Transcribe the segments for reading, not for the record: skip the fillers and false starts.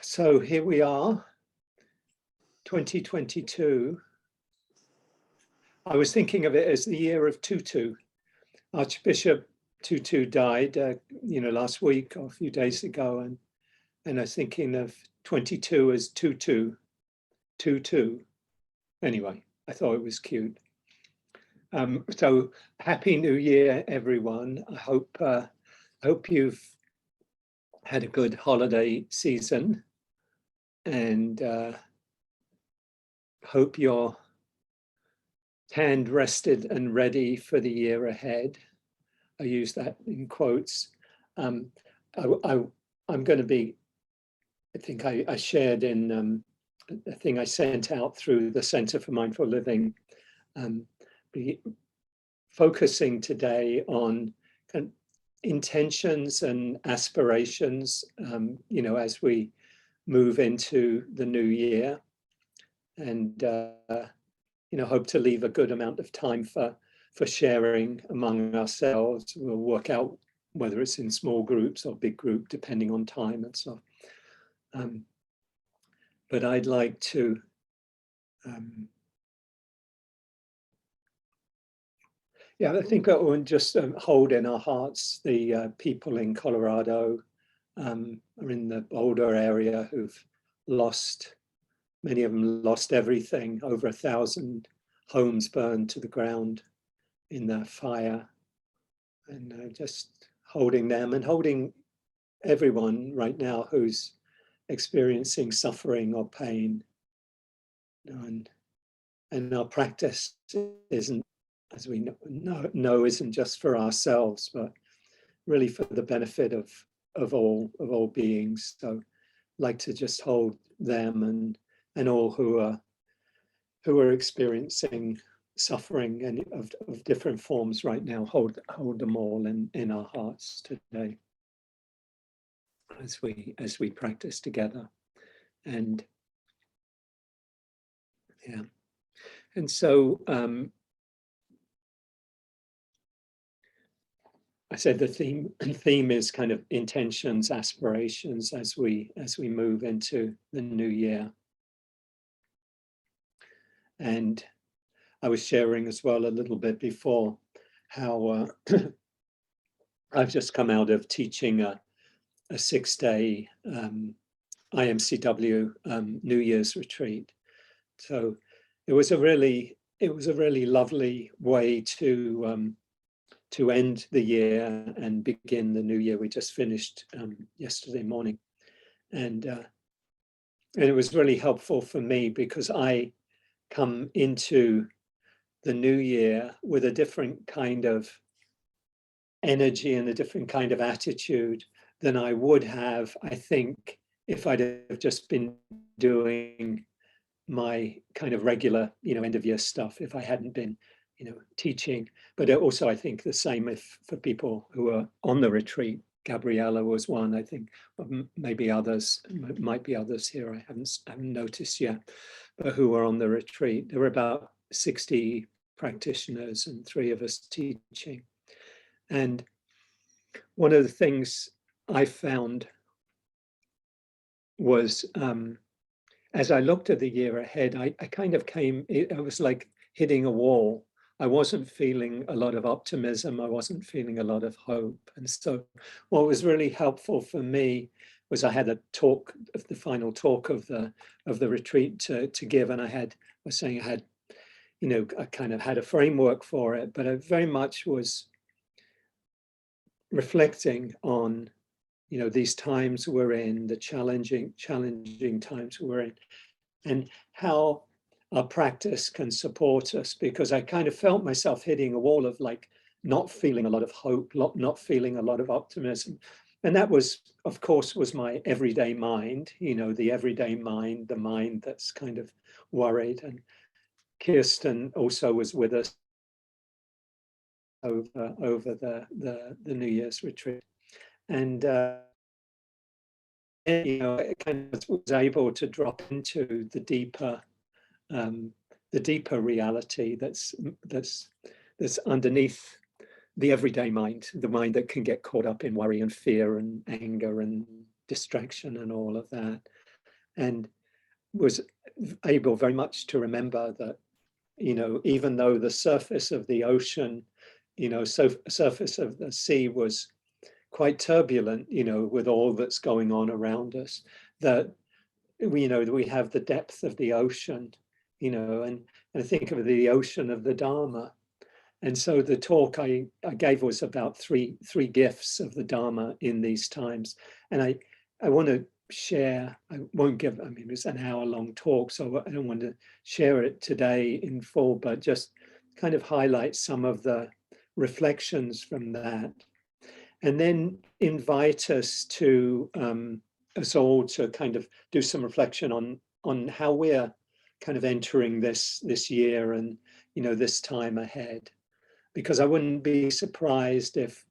So here we are, 2022. I was thinking of it as the year of Tutu. Archbishop Tutu died, last week or a few days ago, and I was thinking of 22 as Tutu. Anyway, I thought it was cute. So Happy New Year, everyone. I hope you've had a good holiday season, and hope you're hand rested and ready for the year ahead. I use that in quotes. I'm going to be, I think I shared in a thing I sent out through the Center for Mindful Living, be focusing today on kind of intentions and aspirations, as we move into the new year, and hope to leave a good amount of time for sharing among ourselves. We'll work out whether it's in small groups or big group, depending on time and so on. But I'd like to I think that we'll just hold in our hearts the people in Colorado, or in the Boulder area, who've lost, many of them lost everything, over 1,000 homes burned to the ground in that fire, and just holding them and holding everyone right now who's experiencing suffering or pain. And our practice isn't, as we know, isn't just for ourselves, but really for the benefit of all beings. So I'd like to just hold them and all who are experiencing suffering and of different forms right now, hold them all in our hearts today as we practice together. And so I said the theme is kind of intentions, aspirations as we move into the new year. And I was sharing as well a little bit before how I've just come out of teaching a 6-day IMCW New Year's retreat. So it was a really lovely way to end the year and begin the new year. We just finished yesterday morning, and it was really helpful for me because I come into the new year with a different kind of energy and a different kind of attitude than I would have, I think, if I'd have just been doing my kind of regular, end of year stuff, if I hadn't been, teaching. But also, I think the same for people who are on the retreat. Gabriella was one, I think, maybe others, might be others here, I haven't noticed yet, but who were on the retreat. There were about 60 practitioners and 3 of us teaching. And one of the things I found was, as I looked at the year ahead, I kind of I was like hitting a wall. I wasn't feeling a lot of optimism. I wasn't feeling a lot of hope. And so what was really helpful for me was I had a talk, the final talk of the retreat to give. And I had I kind of had a framework for it, but I very much was reflecting on, these times we're in, the challenging times we're in, and how our practice can support us, because I kind of felt myself hitting a wall of like not feeling a lot of hope, not feeling a lot of optimism. And that was, of course, was my everyday mind, the everyday mind, the mind that's kind of worried. And Kirsten also was with us over the New Year's retreat. And it kind of was able to drop into the deeper reality that's underneath the everyday mind, the mind that can get caught up in worry and fear and anger and distraction and all of that, and was able very much to remember that, you know, even though the surface of the ocean, you know, surface of the sea was quite turbulent, you know, with all that's going on around us, that we, you know, we have the depth of the ocean, you know, and think of the ocean of the Dharma. And so the talk I gave was about three gifts of the Dharma in these times. And I want to share, I won't give, I mean, it's an hour-long talk, so I don't want to share it today in full, but just kind of highlight some of the reflections from that. And then invite us to, us all to kind of do some reflection on how we're kind of entering this year and, you know, this time ahead. Because I wouldn't be surprised if,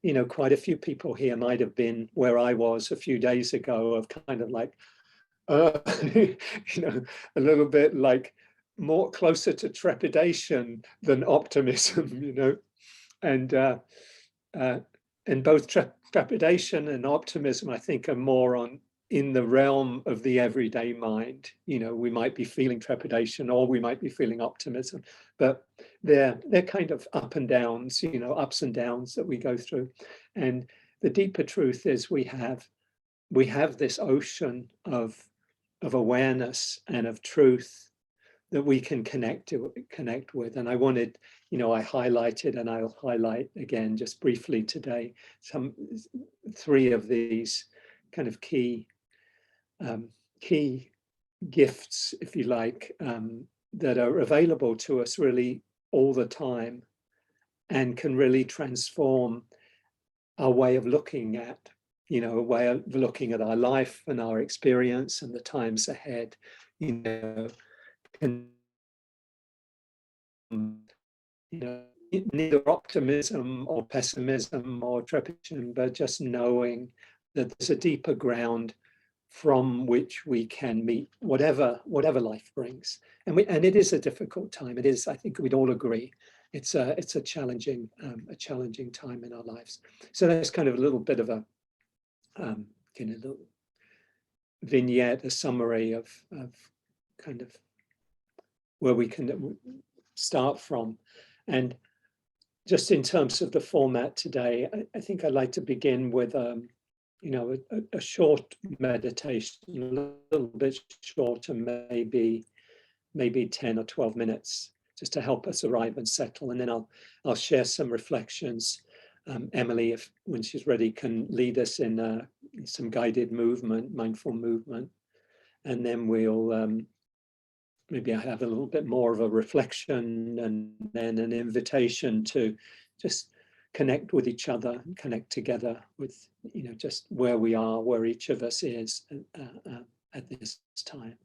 you know, quite a few people here might have been where I was a few days ago, of kind of like, you know, a little bit like more closer to trepidation than optimism, you know, and both trepidation and optimism, I think, are more in the realm of the everyday mind. You know, we might be feeling trepidation or we might be feeling optimism, but they're kind of up and downs, you know, ups and downs that we go through. And the deeper truth is we have this ocean of awareness and of truth that we can connect with. And I wanted, you know, I highlighted, and I'll highlight again just briefly today, three of these kind of key gifts, if you like, that are available to us really all the time and can really transform our way of looking at, you know, a way of looking at our life and our experience and the times ahead, you know, can, you know, neither optimism or pessimism or trepidation, but just knowing that there's a deeper ground from which we can meet whatever life brings. And it is a difficult time. It is, I think we'd all agree, it's a challenging time in our lives. So that's kind of a little bit of a kind of little vignette, a summary of kind of where we can start from. And just in terms of the format today, I think I'd like to begin with you know, a short meditation, a little bit shorter, maybe 10 or 12 minutes, just to help us arrive and settle. And then I'll share some reflections. Emily, when she's ready, can lead us in some guided movement, mindful movement. And then we'll maybe I have a little bit more of a reflection, and then an invitation to just connect with each other, connect together with, you know, just where we are, where each of us is at this time.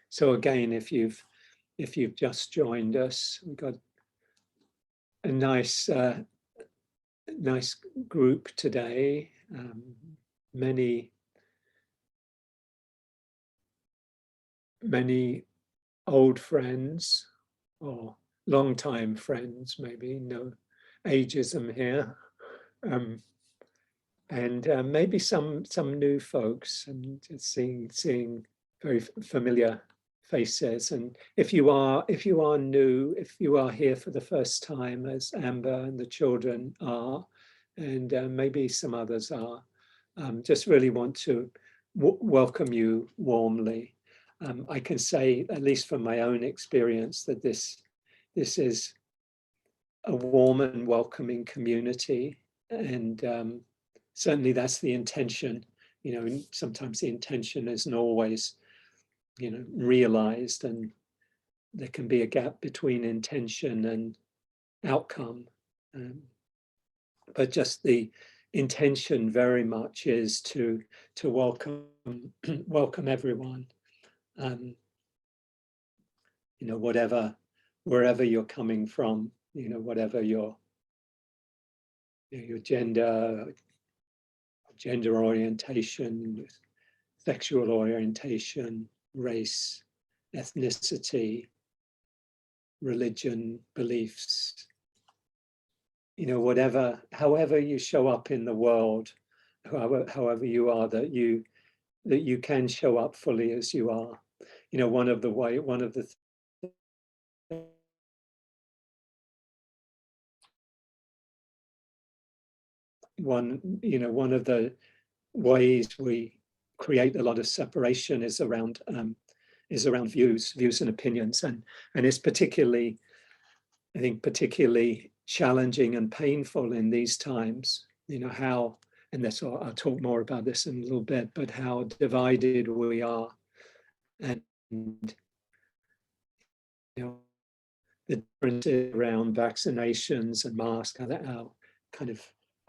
So again, if you've just joined us, we've got a nice group today. Many old friends or long-time friends, maybe, no ageism here, and maybe some new folks, and just seeing very familiar faces. And if you are new, if you are here for the first time, as Amber and the children are, and maybe some others are, just really want to welcome you warmly. I can say, at least from my own experience, that this is a warm and welcoming community, and certainly that's the intention. You know, and sometimes the intention isn't always, you know, realized, and there can be a gap between intention and outcome. But just the intention very much is to welcome welcome everyone. You know, wherever you're coming from, you know, whatever your gender orientation, sexual orientation, race, ethnicity, religion, beliefs, however you show up in the world, however you are, that you can show up fully as you are. One of the ways we create a lot of separation is around views and opinions, and it's particularly, I think, particularly challenging and painful in these times. How, and that's, I'll talk more about this in a little bit, but how divided we are, and the differences around vaccinations and masks,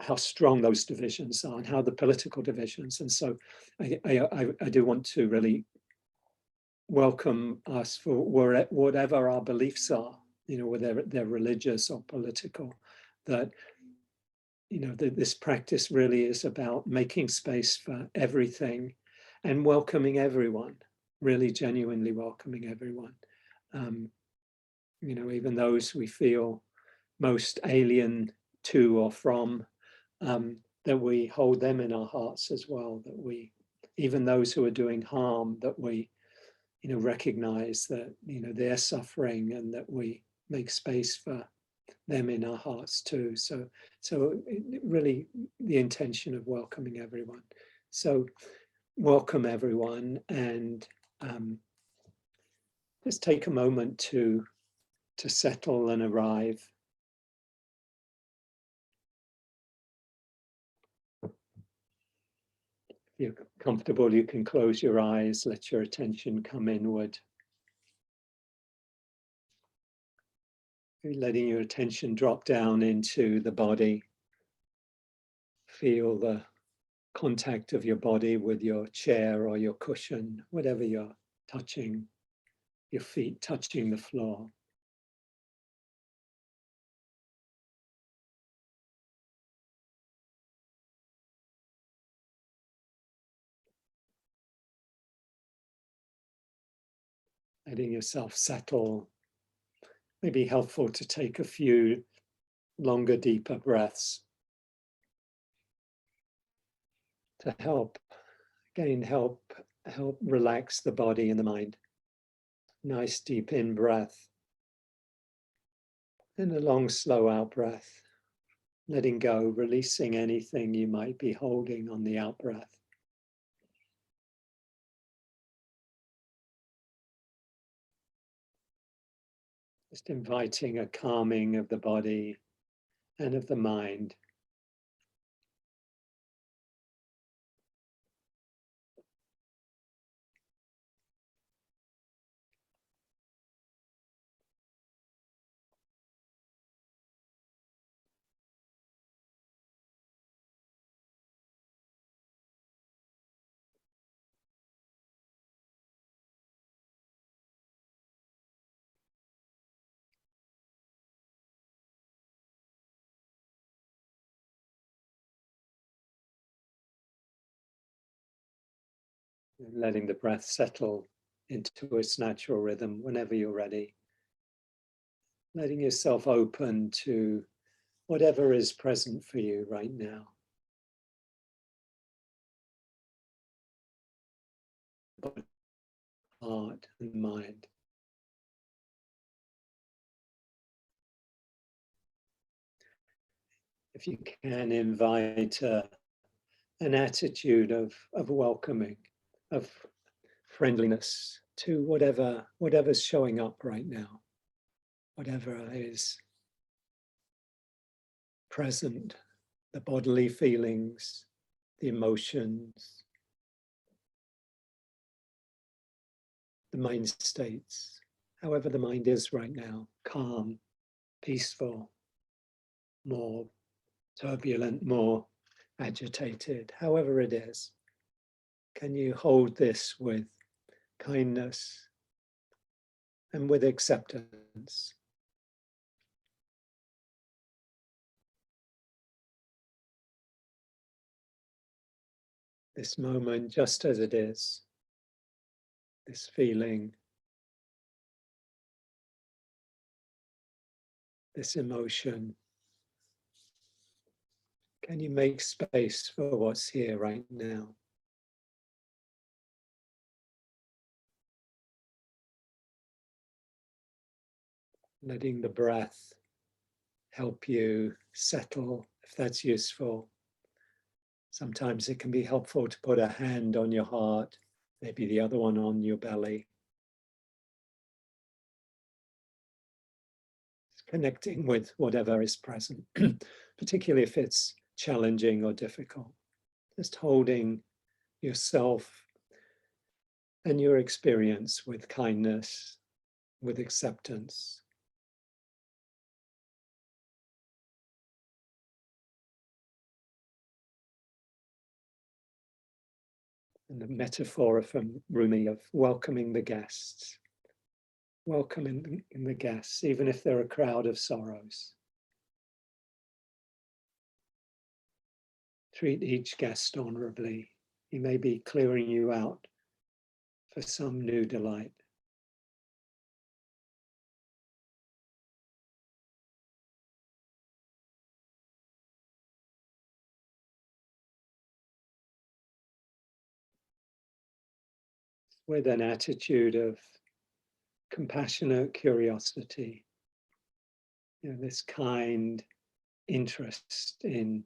how strong those divisions are, and how the political divisions. And so I do want to really welcome us for whatever our beliefs are, whether they're religious or political, that this practice really is about making space for everything and welcoming everyone, really genuinely welcoming everyone. Even those we feel most alien to or from, that we hold them in our hearts as well, that even those who are doing harm, that we recognize that they're suffering, and that we make space for them in our hearts too. So really the intention of welcoming everyone. So welcome everyone, and just take a moment to settle and arrive. If you're comfortable, you can close your eyes, let your attention come inward. Letting your attention drop down into the body. Feel the contact of your body with your chair or your cushion, whatever you're touching, your feet touching the floor. Letting yourself settle. Maybe helpful to take a few longer, deeper breaths to help relax the body and the mind. Nice deep in breath, and a long, slow out breath, letting go, releasing anything you might be holding on the out breath. Just inviting a calming of the body and of the mind. Letting the breath settle into its natural rhythm whenever you're ready. Letting yourself open to whatever is present for you right now. Heart and mind. If you can, invite an attitude of welcoming, of friendliness to whatever's showing up right now, whatever is present, the bodily feelings, the emotions, the mind states, however the mind is right now, calm, peaceful, more turbulent, more agitated, however it is. Can you hold this with kindness and with acceptance? This moment just as it is, this feeling, this emotion, Can you make space for what's here right now? Letting the breath help you settle, if that's useful. Sometimes it can be helpful to put a hand on your heart, maybe the other one on your belly. Connecting with whatever is present, particularly if it's challenging or difficult. Just holding yourself and your experience with kindness, with acceptance. And the metaphor from Rumi of welcoming the guests. Welcoming the guests, even if they're a crowd of sorrows. Treat each guest honorably. He may be clearing you out for some new delight. With an attitude of compassionate curiosity, this kind interest in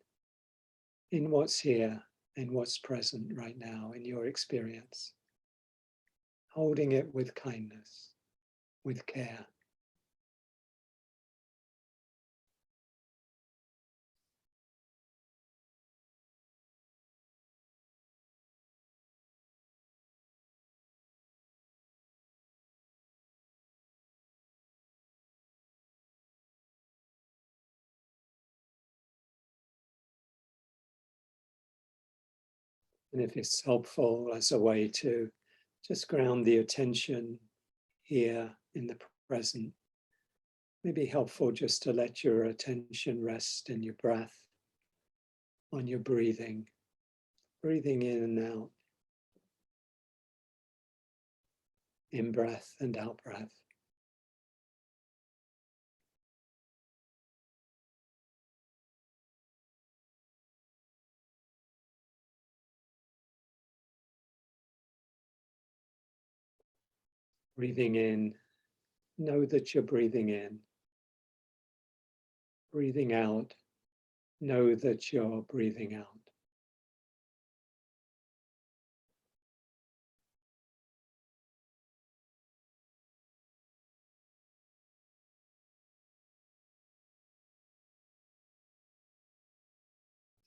what's here, in what's present right now in your experience. Holding it with kindness, with care. And if it's helpful as a way to just ground the attention here in the present, maybe helpful just to let your attention rest in your breath, on your breathing, breathing in and out, in breath and out breath. Breathing in, know that you're breathing in. Breathing out, know that you're breathing out.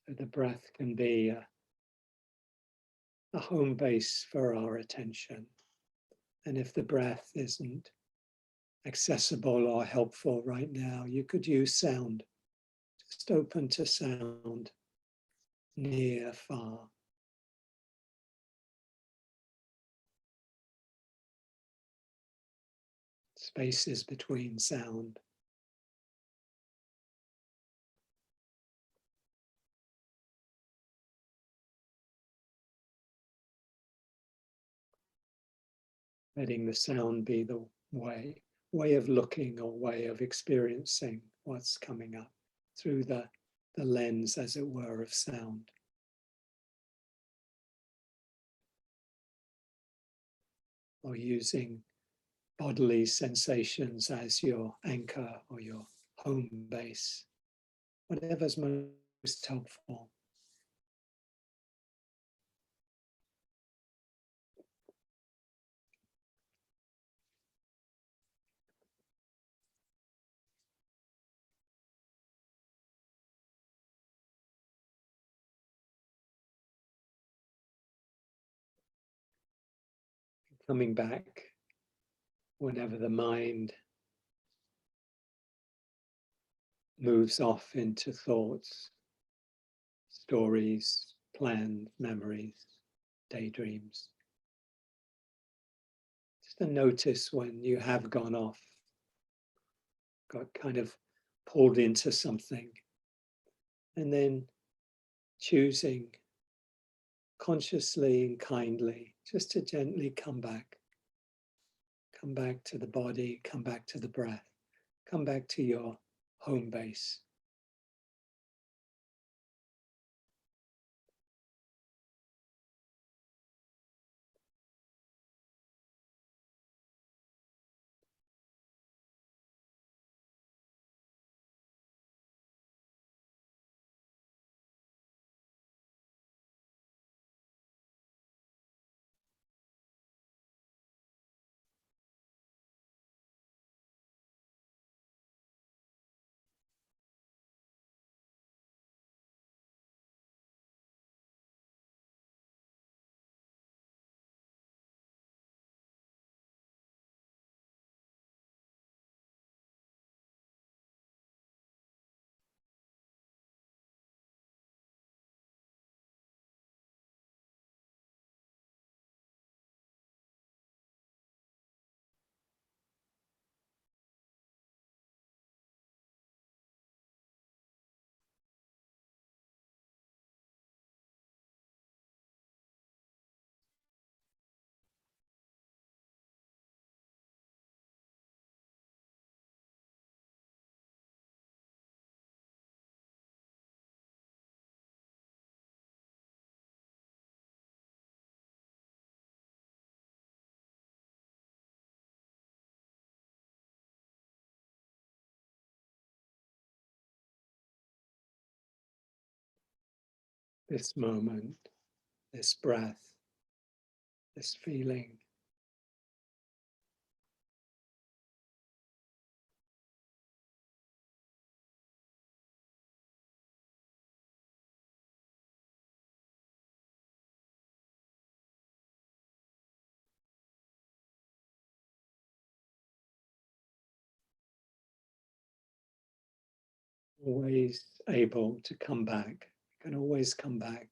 So the breath can be a home base for our attention. And if the breath isn't accessible or helpful right now, you could use sound. Just open to sound, near, far. Spaces between sound. Letting the sound be the way of looking or way of experiencing what's coming up through the lens, as it were, of sound. Or using bodily sensations as your anchor or your home base, whatever's most helpful. Coming back whenever the mind moves off into thoughts, stories, plans, memories, daydreams. Just to notice when you have gone off, got kind of pulled into something, and then choosing consciously and kindly just to gently come back to the body, come back to the breath, come back to your home base. this moment, this breath, this feeling. Always able to come back, can always come back,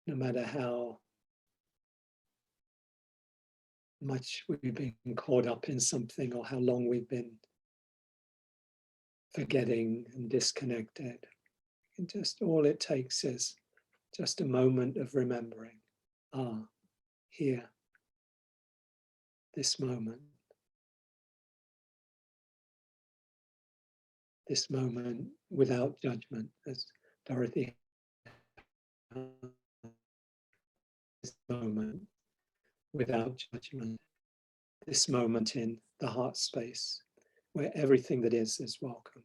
no matter how much we've been caught up in something or how long we've been forgetting and disconnected. And just all it takes is just a moment of remembering, here, this moment without judgment, as Dorothy, this moment without judgment, this moment in the heart space where everything that is welcome.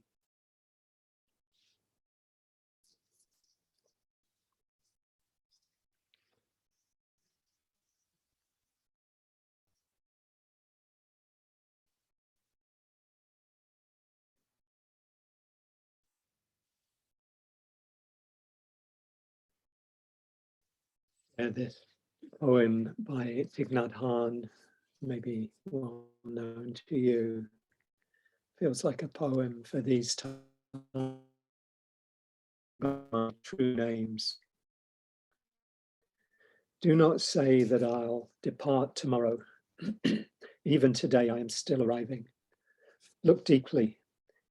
This poem by Thich Nhat Hanh, maybe well known to you, feels like a poem for these times. True names. Do not say that I'll depart tomorrow. Even today I am still arriving. Look deeply.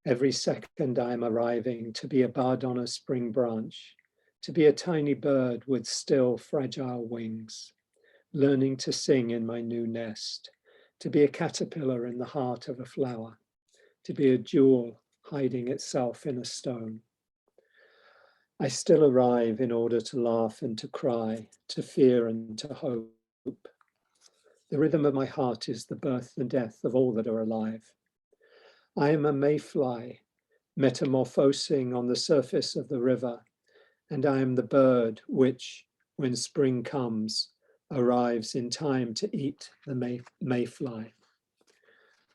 Every second I am arriving to be a bud on a spring branch, to be a tiny bird with still fragile wings, learning to sing in my new nest, to be a caterpillar in the heart of a flower, to be a jewel hiding itself in a stone. I still arrive in order to laugh and to cry, to fear and to hope. The rhythm of my heart is the birth and death of all that are alive. I am a mayfly, metamorphosing on the surface of the river, and I am the bird which, when spring comes, arrives in time to eat the mayfly.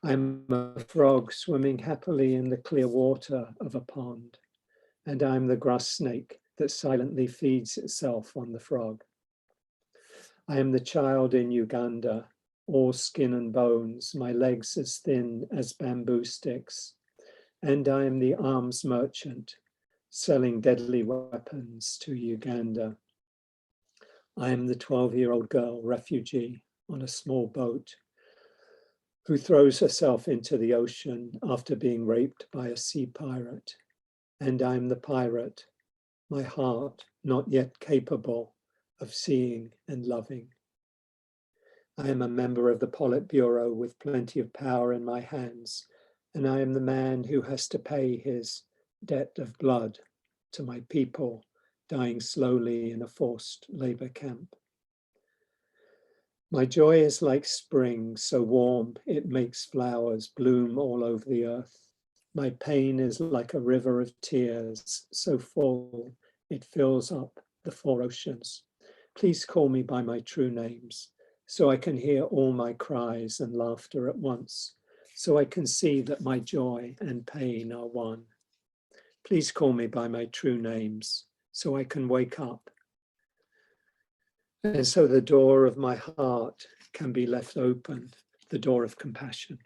I am a frog swimming happily in the clear water of a pond, and I am the grass snake that silently feeds itself on the frog. I am the child in Uganda, all skin and bones, my legs as thin as bamboo sticks, and I am the arms merchant, selling deadly weapons to Uganda. I am the 12-year-old girl refugee on a small boat who throws herself into the ocean after being raped by a sea pirate. And I am the pirate, my heart not yet capable of seeing and loving. I am a member of the Politburo with plenty of power in my hands, and I am the man who has to pay his debt of blood to my people dying slowly in a forced labor camp. My joy is like spring, so warm it makes flowers bloom all over the earth. My pain is like a river of tears, so full it fills up the four oceans. Please call me by my true names, so I can hear all my cries and laughter at once, so I can see that my joy and pain are one. Please call me by my true names, so I can wake up. And so the door of my heart can be left open, the door of compassion.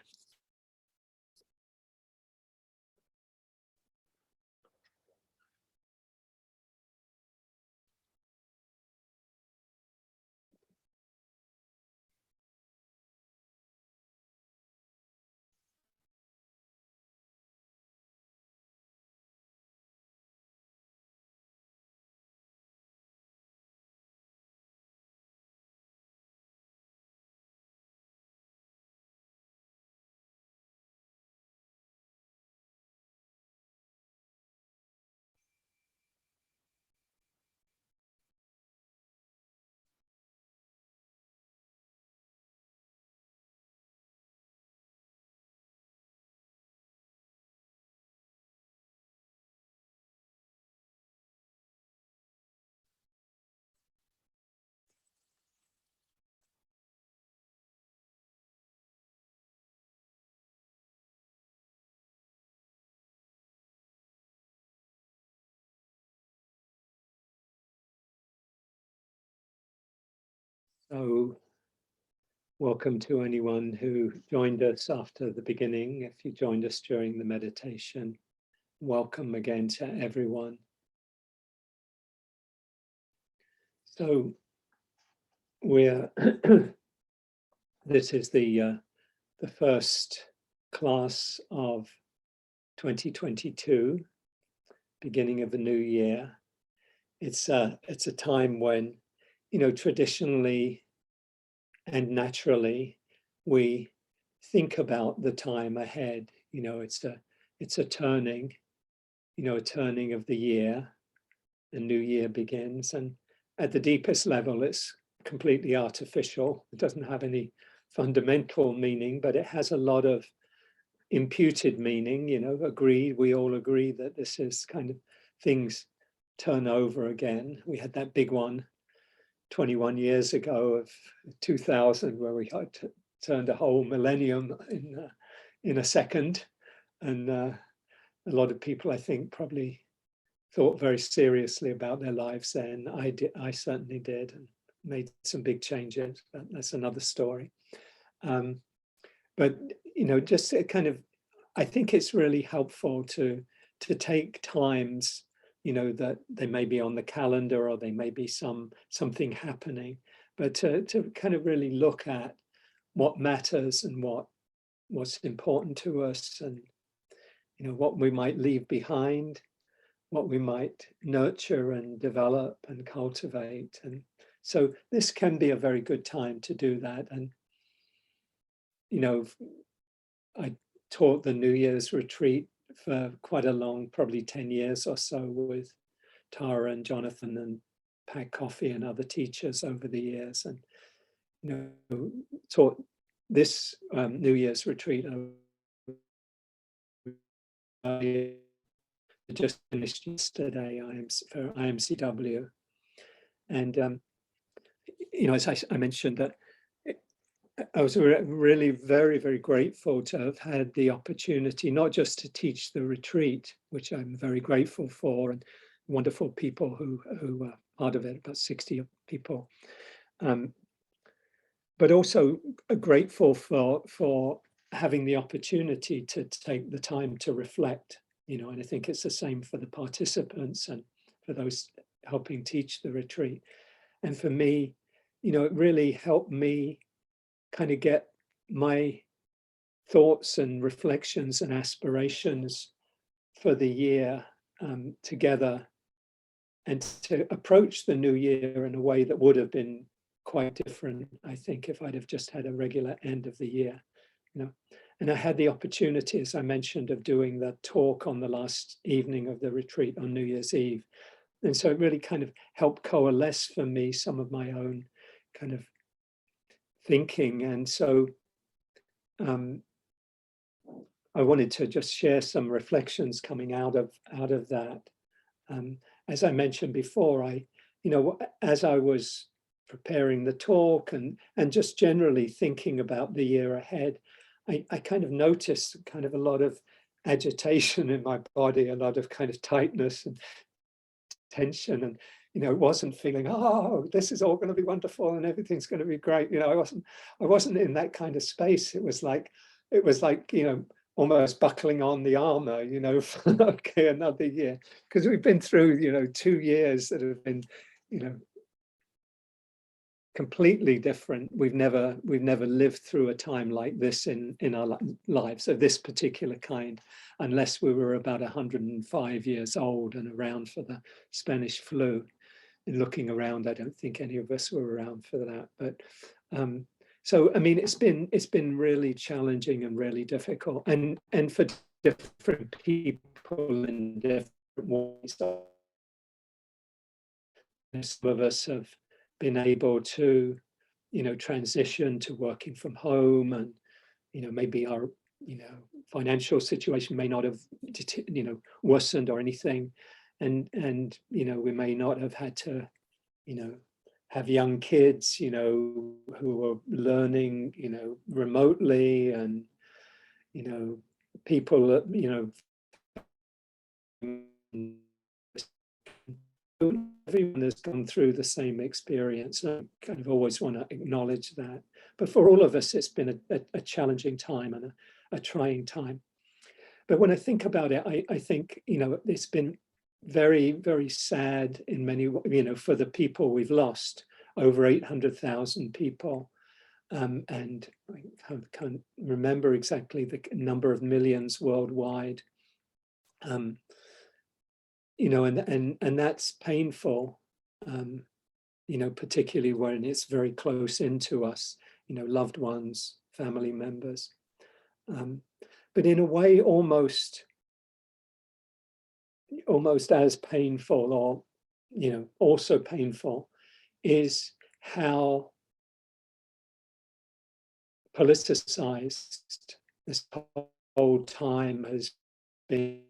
So welcome to anyone who joined us after the beginning. If you joined us during the meditation, welcome again to everyone. So we're this is the first class of 2022, beginning of a new year. It's a time when, traditionally and naturally we think about the time ahead. It's a turning, a turning of the year. A new year begins, and at the deepest level it's completely artificial. It doesn't have any fundamental meaning, but it has a lot of imputed meaning. We all agree that this is kind of things turn over again. We had that big one 21 years ago of 2000 where we had turned a whole millennium in a second, and a lot of people, I think, probably thought very seriously about their lives then. I certainly did, and made some big changes, but that's another story. But just kind of, I think it's really helpful to take times, that they may be on the calendar or they may be something happening, but to kind of really look at what matters and what's important to us, and what we might leave behind, what we might nurture and develop and cultivate. And so this can be a very good time to do that. And I taught the New Year's retreat for quite a long, probably 10 years or so, with Tara and Jonathan and Pat Coffey and other teachers over the years, and taught this New Year's retreat. Just finished yesterday for IMCW, and as I mentioned, that I was really very, very grateful to have had the opportunity not just to teach the retreat, which I'm very grateful for, and wonderful people who were part of it, about 60 people, but also grateful for having the opportunity to take the time to reflect. And I think it's the same for the participants and for those helping teach the retreat. And for me, it really helped me kind of get my thoughts and reflections and aspirations for the year together, and to approach the new year in a way that would have been quite different, I think, if I'd have just had a regular end of the year. And I had the opportunity, as I mentioned, of doing the talk on the last evening of the retreat on New Year's Eve. And so it really kind of helped coalesce for me some of my own kind of thinking. And so I wanted to just share some reflections coming out of that. As I mentioned before, as I was preparing the talk and just generally thinking about the year ahead, I kind of noticed kind of a lot of agitation in my body, a lot of kind of tightness and tension, and it wasn't feeling, oh, this is all going to be wonderful and everything's going to be great. I wasn't in that kind of space. It was like almost buckling on the armor, for okay, another year, because we've been through 2 years that have been completely different. We've never lived through a time like this in our lives, of this particular kind, unless we were about 105 years old and around for the Spanish flu. And looking around, I don't think any of us were around for that. But so I mean, it's been really challenging and really difficult, and for different people in different ways. Some of us have been able to, transition to working from home, and maybe our financial situation may not have worsened or anything, and we may not have had to have young kids who are learning remotely, and people that everyone has gone through the same experience. I kind of always want to acknowledge that. But for all of us, it's been a challenging time and a trying time. But when I think about it, I think, it's been very, very sad in many, for the people we've lost, over 800,000 people. And I can't remember exactly the number of millions worldwide. And that's painful, particularly when it's very close into us, loved ones, family members. But in a way, almost as painful, or, also painful, is how politicized this whole time has been,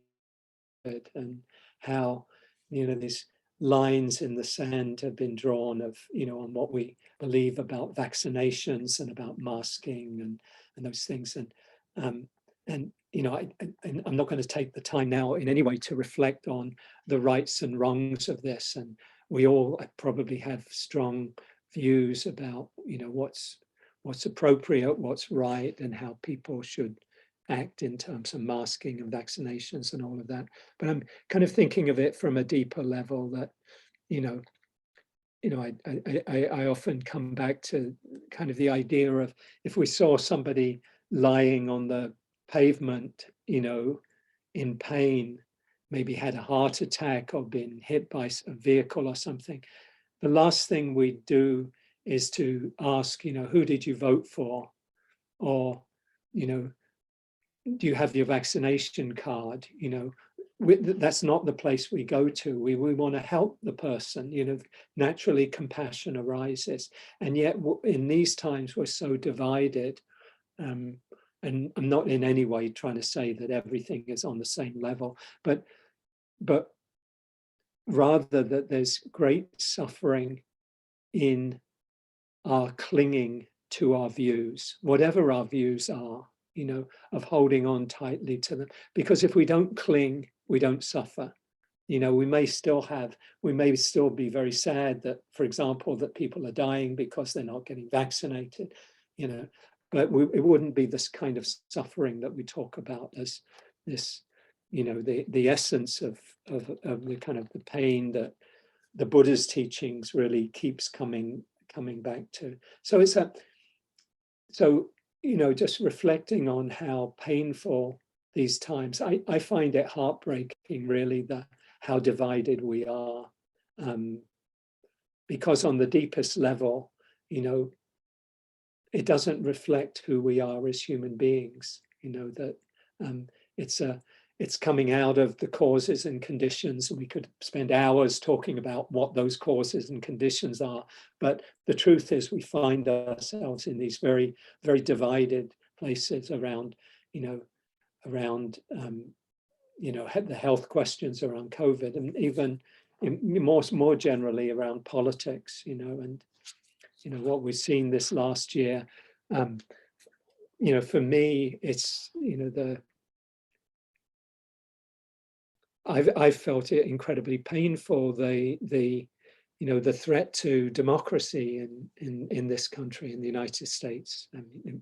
and how, these lines in the sand have been drawn of, on what we believe about vaccinations and about masking and those things. And I'm not going to take the time now in any way to reflect on the rights and wrongs of this. And we all probably have strong views about, what's appropriate, what's right, and how people should act in terms of masking and vaccinations and all of that. But I'm kind of thinking of it from a deeper level that, I often come back to kind of the idea of, if we saw somebody lying on the pavement, in pain, maybe had a heart attack or been hit by a vehicle or something, the last thing we do is to ask, who did you vote for? Or, do you have your vaccination card? That's not the place we go to. We want to help the person. Naturally compassion arises. And yet in these times, we're so divided. And I'm not in any way trying to say that everything is on the same level, but rather that there's great suffering in our clinging to our views, whatever our views are, of holding on tightly to them. Because if we don't cling, we don't suffer. We may still be very sad that, for example, that people are dying because they're not getting vaccinated, but it wouldn't be this kind of suffering that we talk about as this, the essence of the kind of the pain that the Buddha's teachings really keeps coming back to. So just reflecting on how painful these times, I find it heartbreaking, really, how divided we are. Because on the deepest level, it doesn't reflect who we are as human beings, that it's coming out of the causes and conditions, and we could spend hours talking about what those causes and conditions are. But the truth is, we find ourselves in these very, very divided places around, the health questions around COVID, and even more generally around politics, and what we've seen this last year. For me, it's I've felt it incredibly painful, the threat to democracy in this country, in the United States,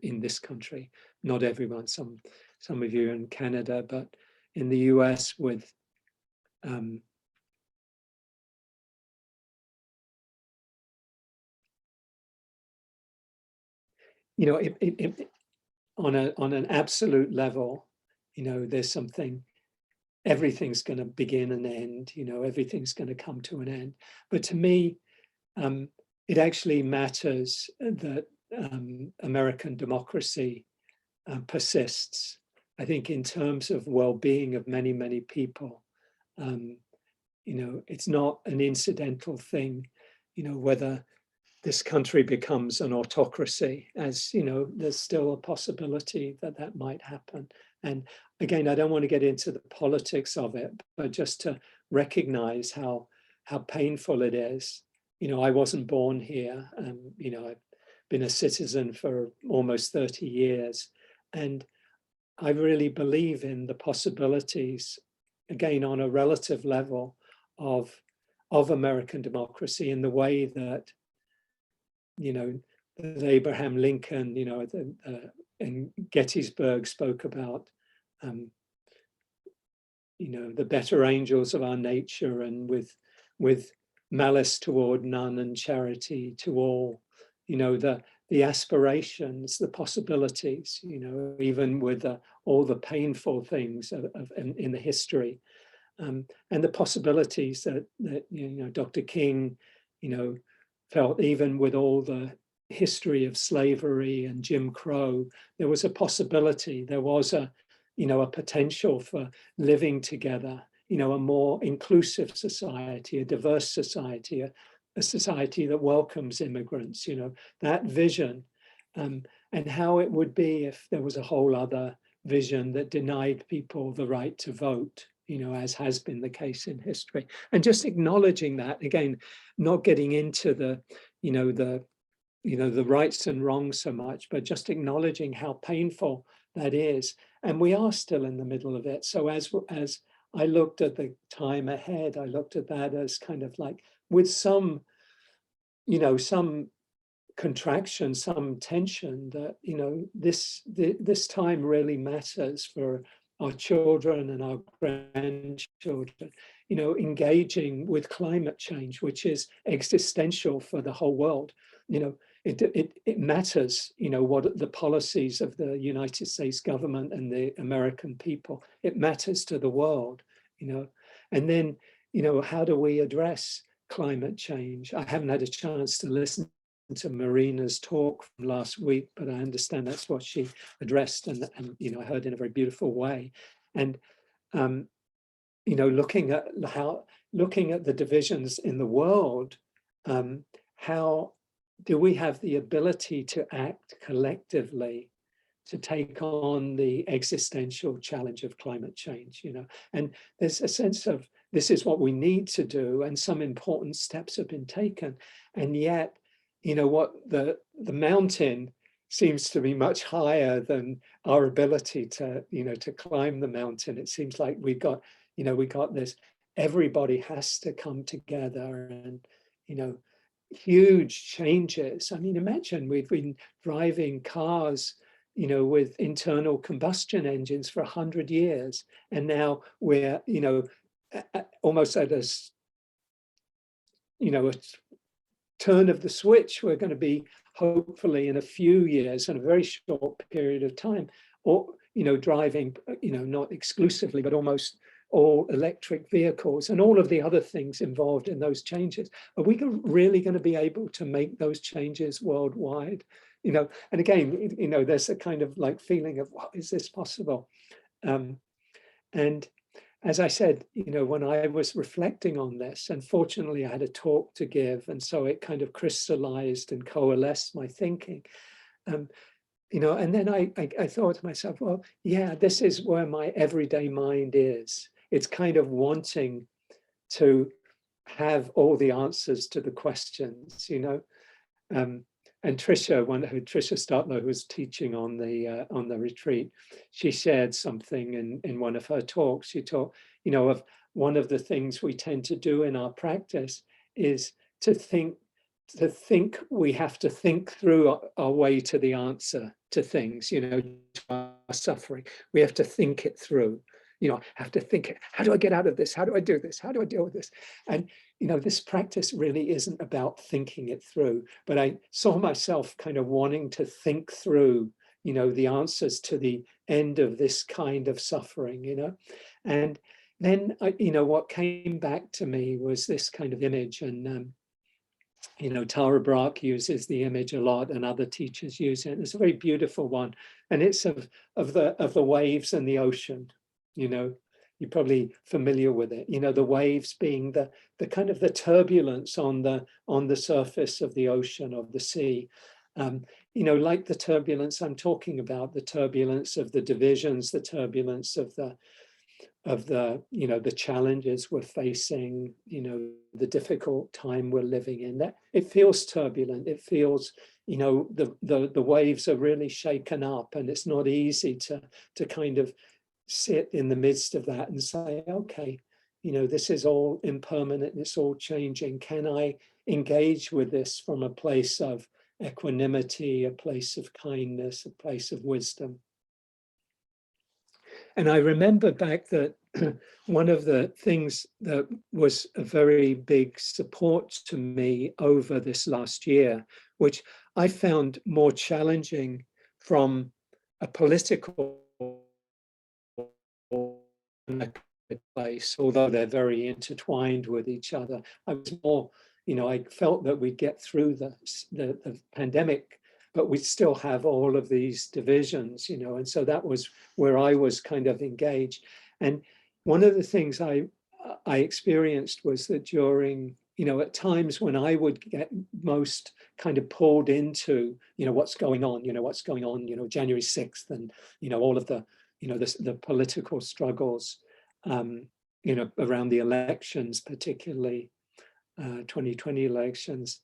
in this country. Not everyone, some of you in Canada, but in the US with on an absolute level, there's something. Everything's going to begin and end, everything's going to come to an end. But to me, it actually matters that American democracy persists. I think in terms of well-being of many, many people, it's not an incidental thing, whether this country becomes an autocracy, as there's still a possibility that might happen. And again, I don't want to get into the politics of it, but just to recognize how painful it is. I wasn't born here. I've been a citizen for almost 30 years. And I really believe in the possibilities, again, on a relative level, of of American democracy in the way that, that Abraham Lincoln, in Gettysburg spoke about, the better angels of our nature, and with malice toward none and charity to all, the aspirations, the possibilities, even with all the painful things in the history, and the possibilities that Dr. King, felt, even with all the history of slavery and Jim Crow, there was a possibility, there was a potential for living together, a more inclusive society, a diverse society, a society that welcomes immigrants, that vision, and how it would be if there was a whole other vision that denied people the right to vote, as has been the case in history. And just acknowledging that, again, not getting into the rights and wrongs so much, but just acknowledging how painful that is. And we are still in the middle of it. So as I looked at the time ahead, I looked at that as kind of like with some contraction, some tension, that, this time really matters for our children and our grandchildren, engaging with climate change, which is existential for the whole world. It matters, what the policies of the United States government and the American people, it matters to the world, and then, how do we address climate change? I haven't had a chance to listen to Marina's talk from last week, but I understand that's what she addressed, and I heard in a very beautiful way. And looking at the divisions in the world, how do we have the ability to act collectively to take on the existential challenge of climate change? And there's a sense of this is what we need to do, and some important steps have been taken, and yet, what the mountain seems to be much higher than our ability to climb the mountain. It seems like we got this, everybody has to come together, and huge changes. I mean, imagine we've been driving cars with internal combustion engines for 100 years, and now we're almost at a turn of the switch. We're going to be, hopefully in a few years, in a very short period of time, or driving not exclusively but almost all electric vehicles, and all of the other things involved in those changes. Are we really going to be able to make those changes worldwide? And again, there's a kind of like feeling of, what, is this possible? And as I said, when I was reflecting on this, and fortunately I had a talk to give, and so it kind of crystallized and coalesced my thinking. And then I thought to myself, well, yeah, this is where my everyday mind is. It's kind of wanting to have all the answers to the questions, and Tricia Stotler, who was teaching on the retreat, she shared something in one of her talks. She talked, of one of the things we tend to do in our practice is to think we have to think through our way to the answer to things, to our suffering. We have to think it through. Have to think, how do I get out of this? How do I do this? How do I deal with this? And this practice really isn't about thinking it through, but I saw myself kind of wanting to think through, the answers to the end of this kind of suffering, and then, what came back to me was this kind of image, and, Tara Brach uses the image a lot, and other teachers use it. It's a very beautiful one, and it's of the waves and the ocean. You're probably familiar with it. The waves being the kind of the turbulence on the surface of the ocean, of the sea. Like the turbulence I'm talking about, the turbulence of the divisions, the turbulence of the the challenges we're facing, the difficult time we're living in. That it feels turbulent. It feels, the waves are really shaken up, and it's not easy to kind of sit in the midst of that and say, okay, this is all impermanent, it's all changing. Can I engage with this from a place of equanimity, a place of kindness, a place of wisdom? And I remember back that one of the things that was a very big support to me over this last year, which I found more challenging from a political place, although they're very intertwined with each other. I was more, I felt that we'd get through the pandemic, but we'd still have all of these divisions, and so that was where I was kind of engaged. And one of the things I experienced was that during, at times when I would get most kind of pulled into, what's going on, January 6th and, all of the, the political struggles, around the elections, particularly 2020 elections,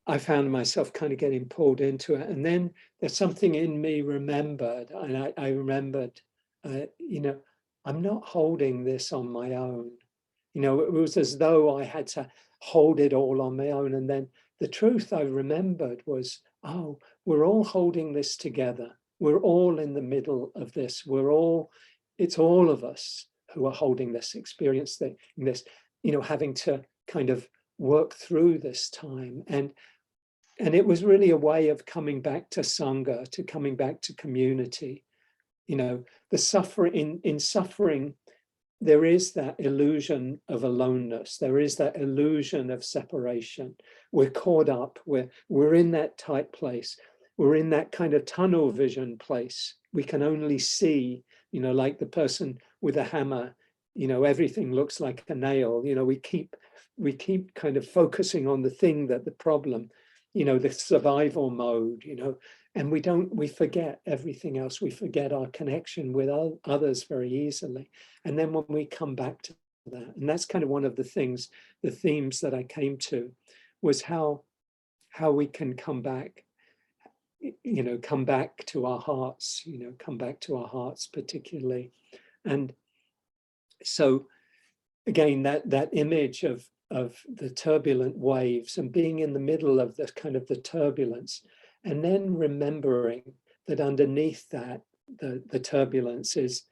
I found myself kind of getting pulled into it. And then there's something in me remembered, and I remembered, I'm not holding this on my own. It was as though I had to hold it all on my own. And then the truth I remembered was, oh, we're all holding this together. We're all in the middle of this. It's all of us who are holding this, experiencing this, having to kind of work through this time. And it was really a way of coming back to Sangha, to coming back to community. The suffering, in suffering, there is that illusion of aloneness. There is that illusion of separation. We're caught up, we're in that tight place. We're in that kind of tunnel vision place. We can only see, like the person with a hammer, everything looks like a nail. We keep kind of focusing on the thing, that the problem, the survival mode, and we forget everything else. We forget our connection with others very easily. And then when we come back to that, and that's kind of one of the things, the themes that I came to, was how we can come back, come back to our hearts, come back to our hearts particularly. And so again, that image of the turbulent waves and being in the middle of the kind of the turbulence, and then remembering that underneath that, the turbulence is,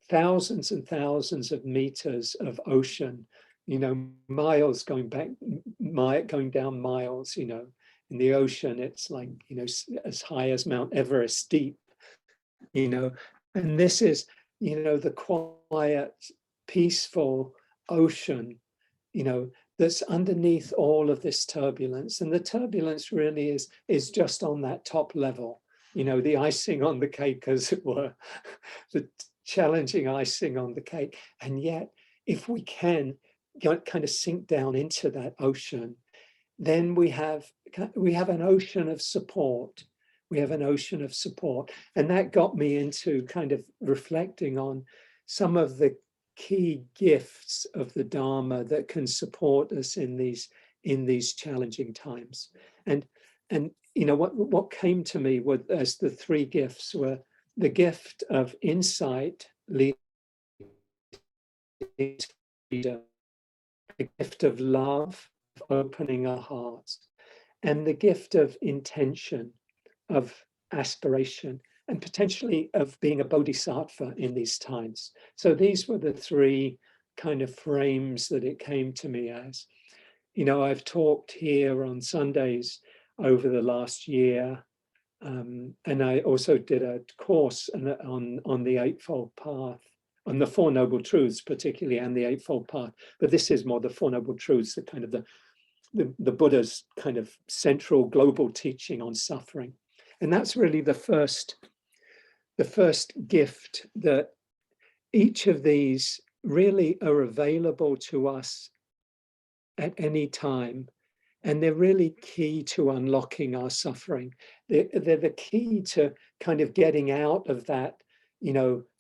thousands and thousands of meters of ocean, miles going down miles, in the ocean, it's like, as high as Mount Everest deep, and this is, the quiet, peaceful ocean, that's underneath all of this turbulence. And the turbulence really is just on that top level, the icing on the cake, as it were, the challenging icing on the cake. And yet, if we can kind of sink down into that ocean, then we have an ocean of support. We have an ocean of support. And that got me into kind of reflecting on some of the key gifts of the Dharma that can support us in these challenging times. And what came to me as the three gifts were the gift of insight, leading to freedom, the gift of love, of opening our hearts, and the gift of intention, of aspiration, and potentially of being a bodhisattva in these times. So these were the three kind of frames that it came to me as. I've talked here on Sundays over the last year, and I also did a course on the Eightfold Path, on the Four Noble Truths particularly, and the Eightfold Path. But this is more the Four Noble Truths, the kind of the Buddha's kind of central global teaching on suffering. And that's really the first gift, that each of these really are available to us at any time. And they're really key to unlocking our suffering. They're the key to kind of getting out of that,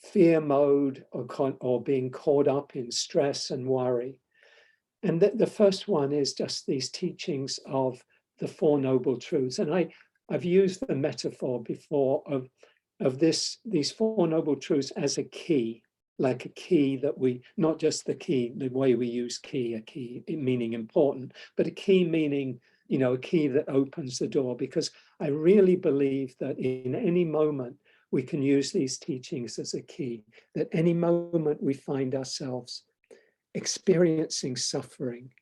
fear mode or being caught up in stress and worry. And the first one is just these teachings of the Four Noble Truths. And I've used the metaphor before of these Four Noble Truths as a key. like a key that we, not just the key, the way we use key, a key meaning important, but a key meaning, you know, a key that opens the door. Because I really believe that in any moment we can use these teachings as a key, that any moment we find ourselves experiencing suffering,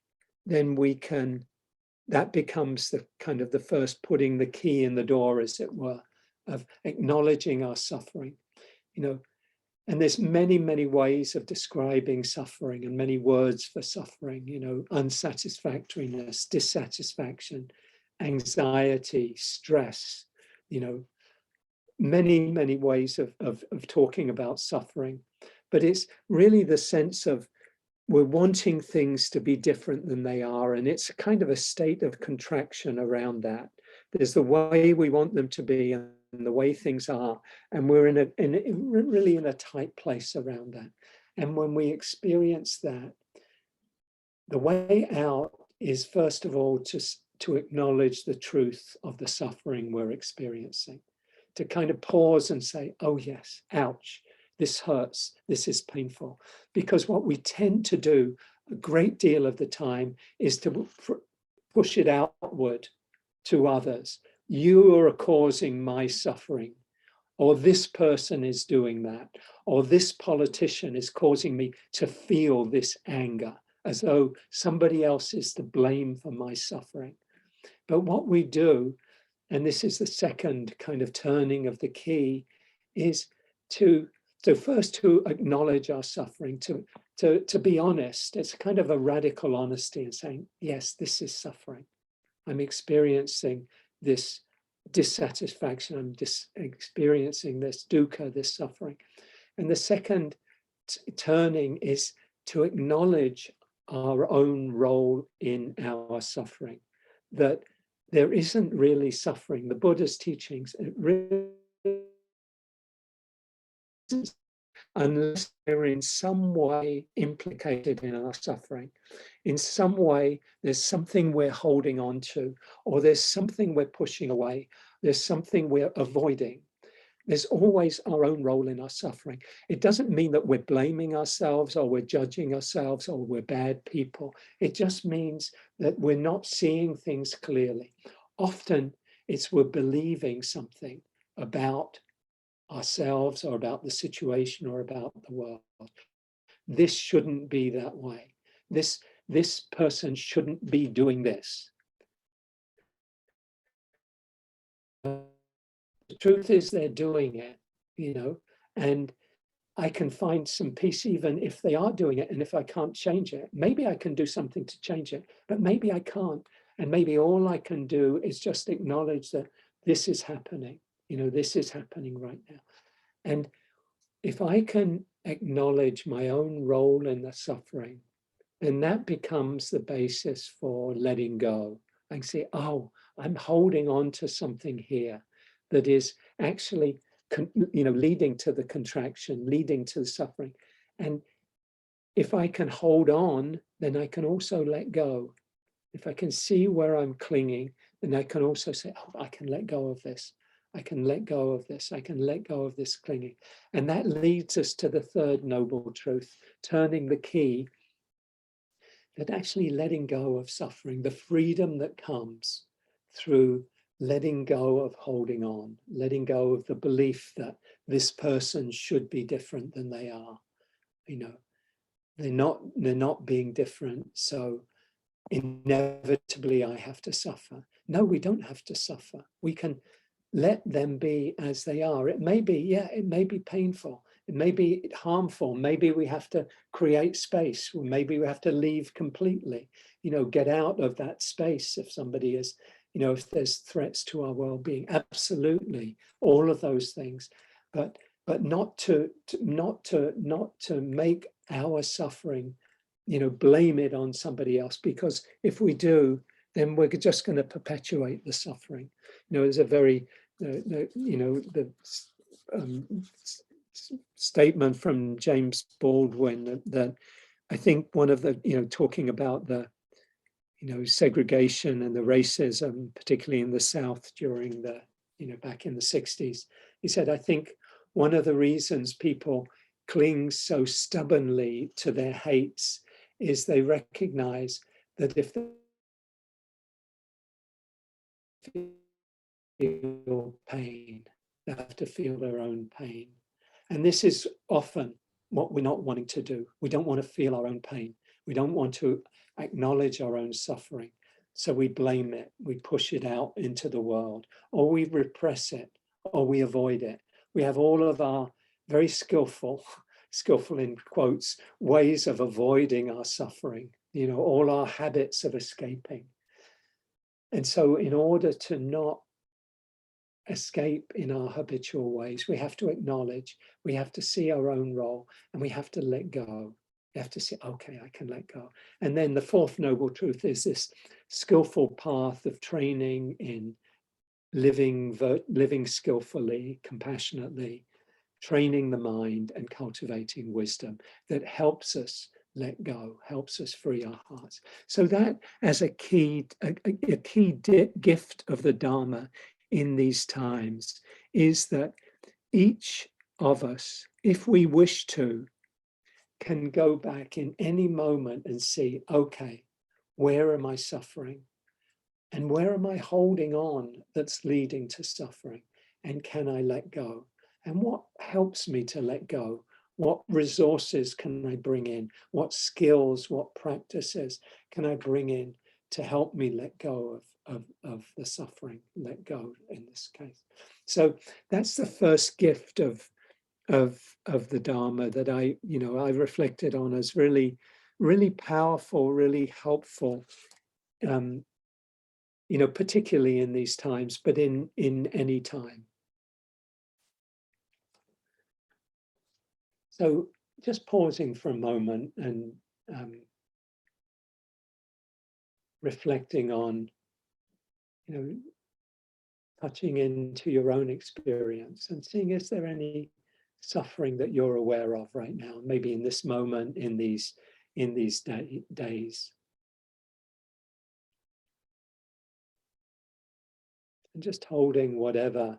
then we can, that becomes the kind of the first putting the key in the door, as it were, of acknowledging our suffering, you know. And there's many, many ways of describing suffering and many words for suffering, you know, unsatisfactoriness, dissatisfaction, anxiety, stress, you know, many, many ways of talking about suffering. But it's really the sense of we're wanting things to be different than they are. And it's kind of a state of contraction around that. There's the way we want them to be and the way things are. And we're really in a tight place around that. And when we experience that, the way out is, first of all, to acknowledge the truth of the suffering we're experiencing, to kind of pause and say, oh yes, ouch, this hurts, this is painful. Because what we tend to do a great deal of the time is to push it outward to others. You are causing my suffering, or this person is doing that, or this politician is causing me to feel this anger, as though somebody else is to blame for my suffering. But what we do, and this is the second kind of turning of the key, is to first to acknowledge our suffering, to be honest. It's kind of a radical honesty in saying, yes, this is suffering. I'm experiencing this dissatisfaction. I'm experiencing this dukkha, this suffering. And the second turning is to acknowledge our own role in our suffering, that there isn't really suffering. The Buddha's teachings, it really isn't, unless we're in some way implicated in our suffering. In some way, there's something we're holding on to, or there's something we're pushing away, there's something we're avoiding. There's always our own role in our suffering. It doesn't mean that we're blaming ourselves or we're judging ourselves or we're bad people. It just means that we're not seeing things clearly. Often it's we're believing something about ourselves or about the situation or about the world. This shouldn't be that way. This person shouldn't be doing this. The truth is they're doing it, you know, and I can find some peace even if they are doing it. And if I can't change it, maybe I can do something to change it, but maybe I can't. And maybe all I can do is just acknowledge that this is happening, you know, this is happening right now. And if I can acknowledge my own role in the suffering, then that becomes the basis for letting go. I can say, oh, I'm holding on to something here that is actually, you know, leading to the contraction, leading to the suffering. And if I can hold on, then I can also let go. If I can see where I'm clinging, then I can also say, oh, I can let go of this. I can let go of this. I can let go of this clinging. And that leads us to the third noble truth, turning the key, that actually letting go of suffering, the freedom that comes through letting go of holding on, letting go of the belief that this person should be different than they are. You know, they're not being different, so inevitably I have to suffer. No, we don't have to suffer. We can let them be as they are. It may be, yeah, it may be painful. It may be harmful. Maybe we have to create space. Or maybe we have to leave completely, you know, get out of that space if somebody is, you know, if there's threats to our well-being. Absolutely, all of those things. But not to make our suffering, you know, blame it on somebody else, because if we do, then we're just going to perpetuate the suffering. You know, there's a very, statement from James Baldwin that I think one of the, you know, talking about the, you know, segregation and the racism, particularly in the South during the, you know, back in the 60s, he said, I think one of the reasons people cling so stubbornly to their hates is they recognize that if they feel pain, they have to feel their own pain. And this is often what we're not wanting to do. We don't want to feel our own pain. We don't want to acknowledge our own suffering. So we blame it, we push it out into the world, or we repress it, or we avoid it. We have all of our very skillful in quotes, ways of avoiding our suffering, you know, all our habits of escaping. And so in order to not escape in our habitual ways, we have to acknowledge, we have to see our own role, and we have to let go. You have to say, okay, I can let go. And then the fourth noble truth is this skillful path of training in living skillfully, compassionately, training the mind and cultivating wisdom that helps us let go, helps us free our hearts. So that as a key gift of the Dharma in these times is that each of us, if we wish to, can go back in any moment and see, okay, where am I suffering? And where am I holding on that's leading to suffering? And can I let go? And what helps me to let go? What resources can I bring in? What skills, what practices can I bring in to help me let go of the suffering, let go in this case? So that's the first gift of the Dharma that I reflected on as really, really powerful, really helpful, particularly in these times, but in any time. So just pausing for a moment and reflecting on, touching into your own experience and seeing, is there any suffering that you're aware of right now, maybe in this moment, in these days. And just holding whatever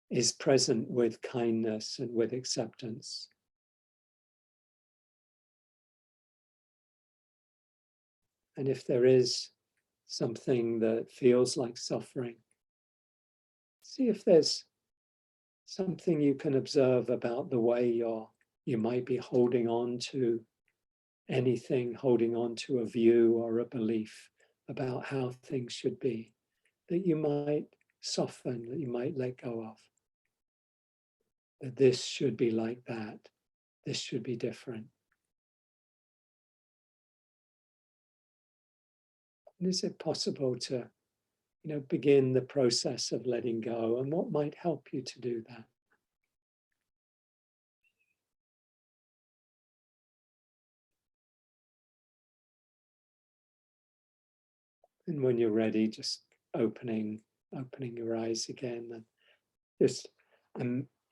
is present with kindness and with acceptance. And if there is something that feels like suffering, see if there's something you can observe about the way you might be holding on to anything, holding on to a view or a belief about how things should be, that you might soften, that you might let go of. That this should be like that, this should be different. And is it possible to, begin the process of letting go, and what might help you to do that? And when you're ready, just opening your eyes again. And just,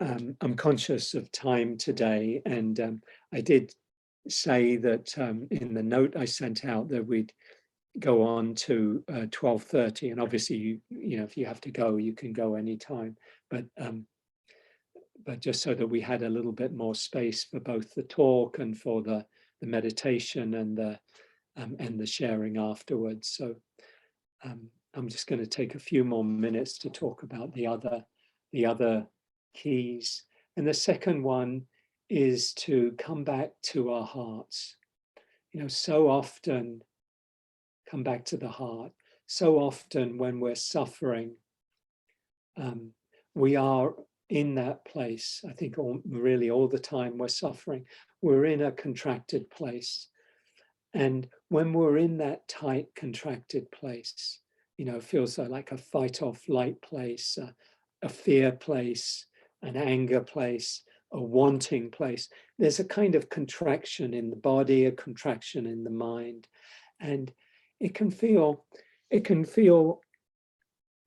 I'm conscious of time today, and I did say that in the note I sent out that we'd go on to 12:30, and obviously, if you have to go, you can go anytime. But just so that we had a little bit more space for both the talk and for the meditation and the sharing afterwards. So I'm just going to take a few more minutes to talk about the other keys. And the second one is to come back to our hearts. So often, come back to the heart. So often when we're suffering, we are in that place. I think really all the time we're suffering, we're in a contracted place. And when we're in that tight, contracted place, it feels like a fight or flight place, a fear place, an anger place, a wanting place. There's a kind of contraction in the body, a contraction in the mind. And it can feel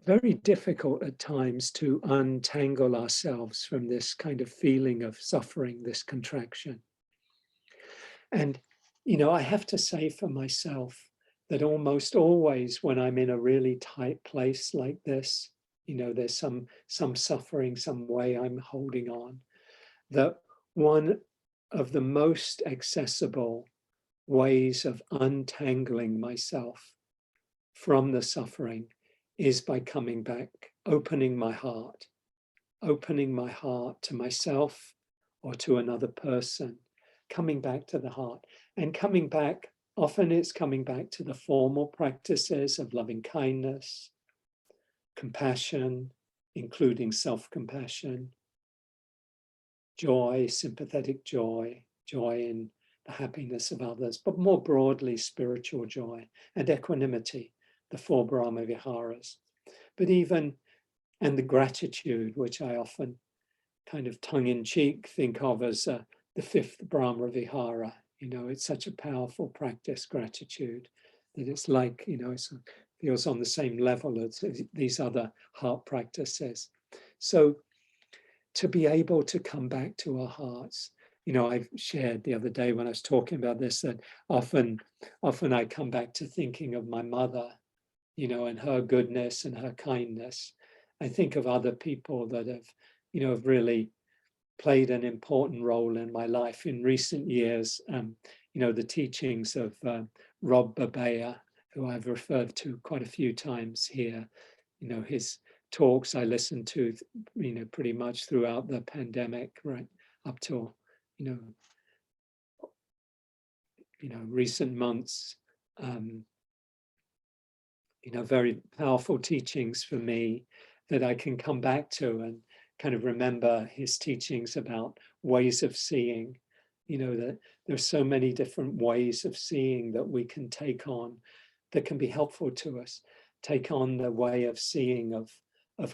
very difficult at times to untangle ourselves from this kind of feeling of suffering, this contraction. And, I have to say for myself that almost always when I'm in a really tight place like this, there's some suffering, some way I'm holding on, that one of the most accessible ways of untangling myself from the suffering is by coming back, opening my heart to myself or to another person, coming back to the heart. And coming back, often it's coming back to the formal practices of loving kindness, compassion, including self-compassion, joy, sympathetic joy, joy in the happiness of others, but more broadly, spiritual joy and equanimity, the four Brahma Viharas. But even, and the gratitude, which I often kind of tongue-in-cheek think of as the fifth Brahma Vihara. You know, it's such a powerful practice, gratitude, that it's like, you know, it feels on the same level as these other heart practices. So to be able to come back to our hearts, you know, I've shared the other day when I was talking about this, that often I come back to thinking of my mother, you know, and her goodness and her kindness. I think of other people that have, you know, have really played an important role in my life in recent years. You know, the teachings of Rob Babea, who I've referred to quite a few times here. You know, his talks I listened to, you know, pretty much throughout the pandemic, right up till, you know, recent months. You know, very powerful teachings for me that I can come back to and kind of remember his teachings about ways of seeing, you know, that there's so many different ways of seeing that we can take on that can be helpful to us. Take on the way of seeing of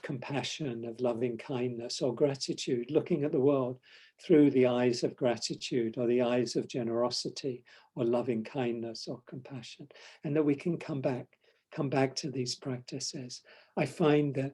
compassion, of loving kindness or gratitude, looking at the world through the eyes of gratitude or the eyes of generosity or loving kindness or compassion, and that we can come back to these practices. I find that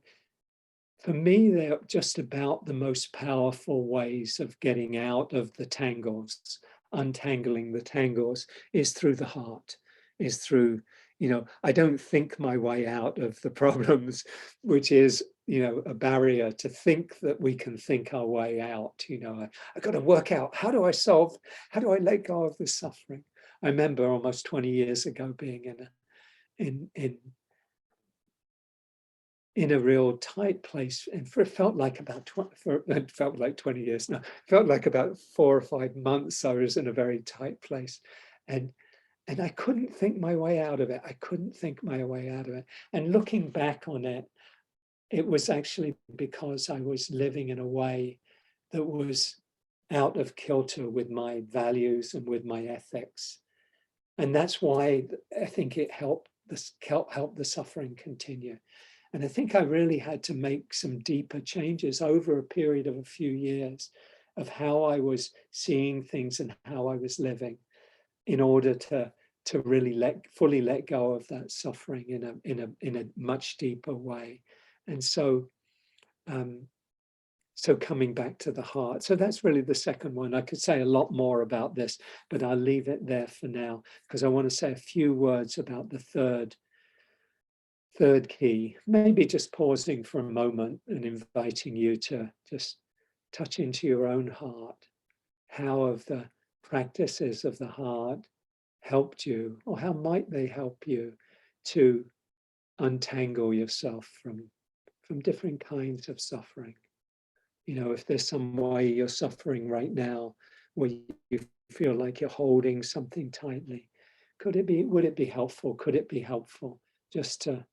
for me, they're just about the most powerful ways of getting out of the tangles, untangling the tangles, is through the heart, is through, you know, I don't think my way out of the problems, which is, you know, a barrier to think that we can think our way out. You know, I've got to work out, how do I let go of this suffering? I remember almost 20 years ago being in a real tight place, and it felt like about it felt like 20 years now. It felt like about 4 or 5 months I was in a very tight place, and I couldn't think my way out of it. I couldn't think my way out of it. And looking back on it, it was actually because I was living in a way that was out of kilter with my values and with my ethics, and that's why I think it helped the suffering continue. And I think I really had to make some deeper changes over a period of a few years of how I was seeing things and how I was living, in order to really fully let go of that suffering in a much deeper way. And so so coming back to the heart. So that's really the second one. I could say a lot more about this, but I'll leave it there for now, because I want to say a few words about the third key, maybe just pausing for a moment and inviting you to just touch into your own heart. How have the practices of the heart helped you, or how might they help you to untangle yourself from different kinds of suffering? You know, if there's some way you're suffering right now where you feel like you're holding something tightly, would it be helpful just to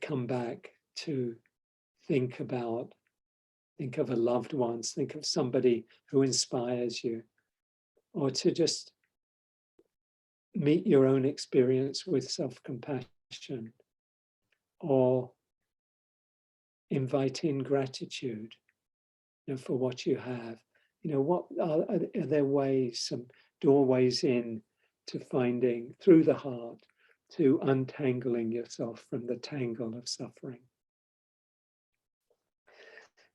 come back to think of a loved one, think of somebody who inspires you, or to just meet your own experience with self-compassion, or invite in gratitude, you know, for what you have. You know, what are there ways, some doorways in to finding through the heart, to untangling yourself from the tangle of suffering.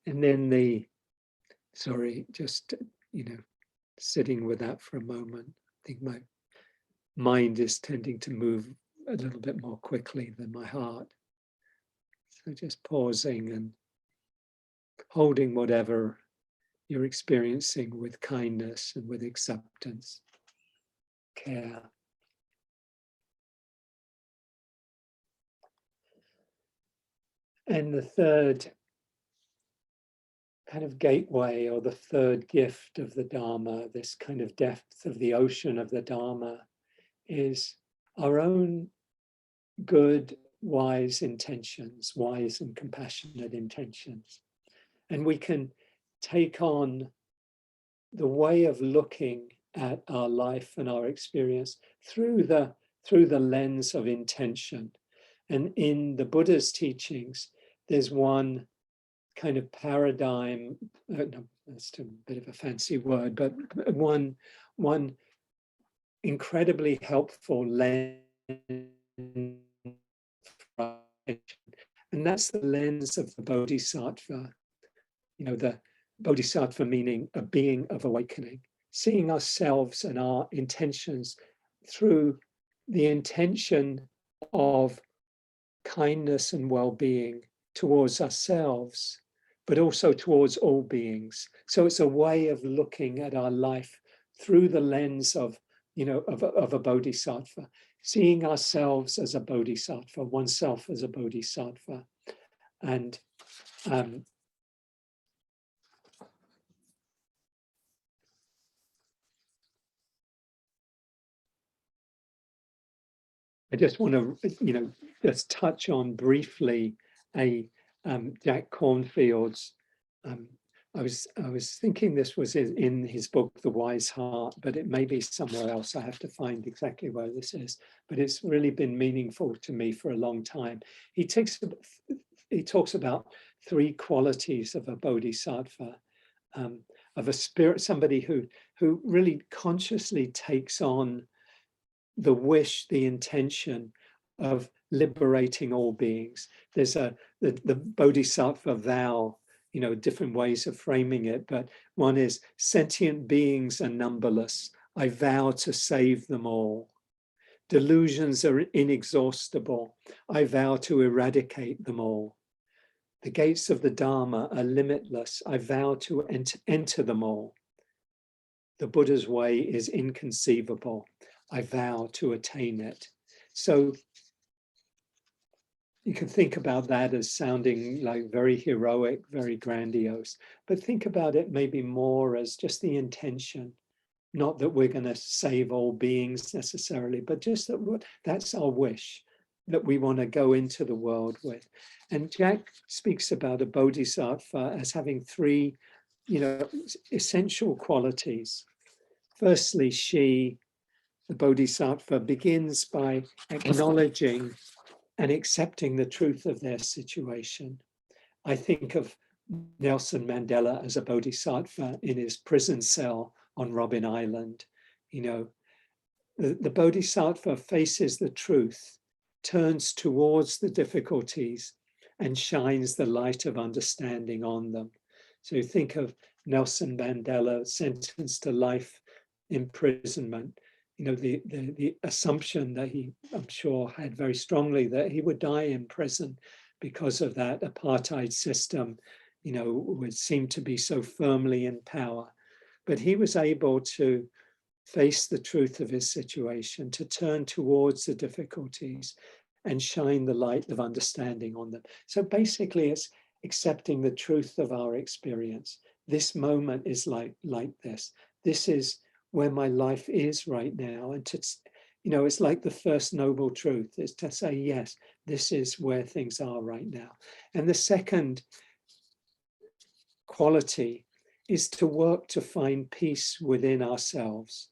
And then just, you know, sitting with that for a moment. I think my mind is tending to move a little bit more quickly than my heart. So just pausing and holding whatever you're experiencing with kindness and with acceptance, care. And the third kind of gateway, or the third gift of the Dharma, this kind of depth of the ocean of the Dharma, is our own good, wise intentions, wise and compassionate intentions. And we can take on the way of looking at our life and our experience through the lens of intention. And in the Buddha's teachings, there's one kind of paradigm, no, that's a bit of a fancy word, but one incredibly helpful lens, and that's the lens of the Bodhisattva. You know, the Bodhisattva meaning a being of awakening, seeing ourselves and our intentions through the intention of kindness and well-being towards ourselves, but also towards all beings. So it's a way of looking at our life through the lens of, you know, of a bodhisattva, seeing ourselves as a bodhisattva, oneself as a bodhisattva. And I just want to, you know, just touch on briefly a Jack Cornfield's. I was thinking this was in his book, The Wise Heart, but it may be somewhere else. I have to find exactly where this is. But it's really been meaningful to me for a long time. He talks about three qualities of a bodhisattva, of a spirit, somebody who really consciously takes on the wish, the intention of liberating all beings. There's the Bodhisattva vow, you know, different ways of framing it, but one is sentient beings are numberless. I vow to save them all. Delusions are inexhaustible. I vow to eradicate them all. The gates of the Dharma are limitless. I vow to enter them all. The Buddha's way is inconceivable. I vow to attain it. So you can think about that as sounding like very heroic, very grandiose, but think about it maybe more as just the intention. Not that we're going to save all beings necessarily, but just that that's our wish, that we want to go into the world with. And Jack speaks about a bodhisattva as having three, you know, essential qualities. Firstly, the bodhisattva, begins by acknowledging and accepting the truth of their situation. I think of Nelson Mandela as a bodhisattva in his prison cell on Robben Island. You know, the bodhisattva faces the truth, turns towards the difficulties, and shines the light of understanding on them. So you think of Nelson Mandela sentenced to life imprisonment. You know, the assumption that he, I'm sure, had very strongly that he would die in prison because of that apartheid system, you know, would seem to be so firmly in power. But he was able to face the truth of his situation, to turn towards the difficulties and shine the light of understanding on them. So basically it's accepting the truth of our experience. This moment is like this. This is where my life is right now. And to, you know, it's like the first noble truth is to say, yes, this is where things are right now. And the second quality is to work to find peace within ourselves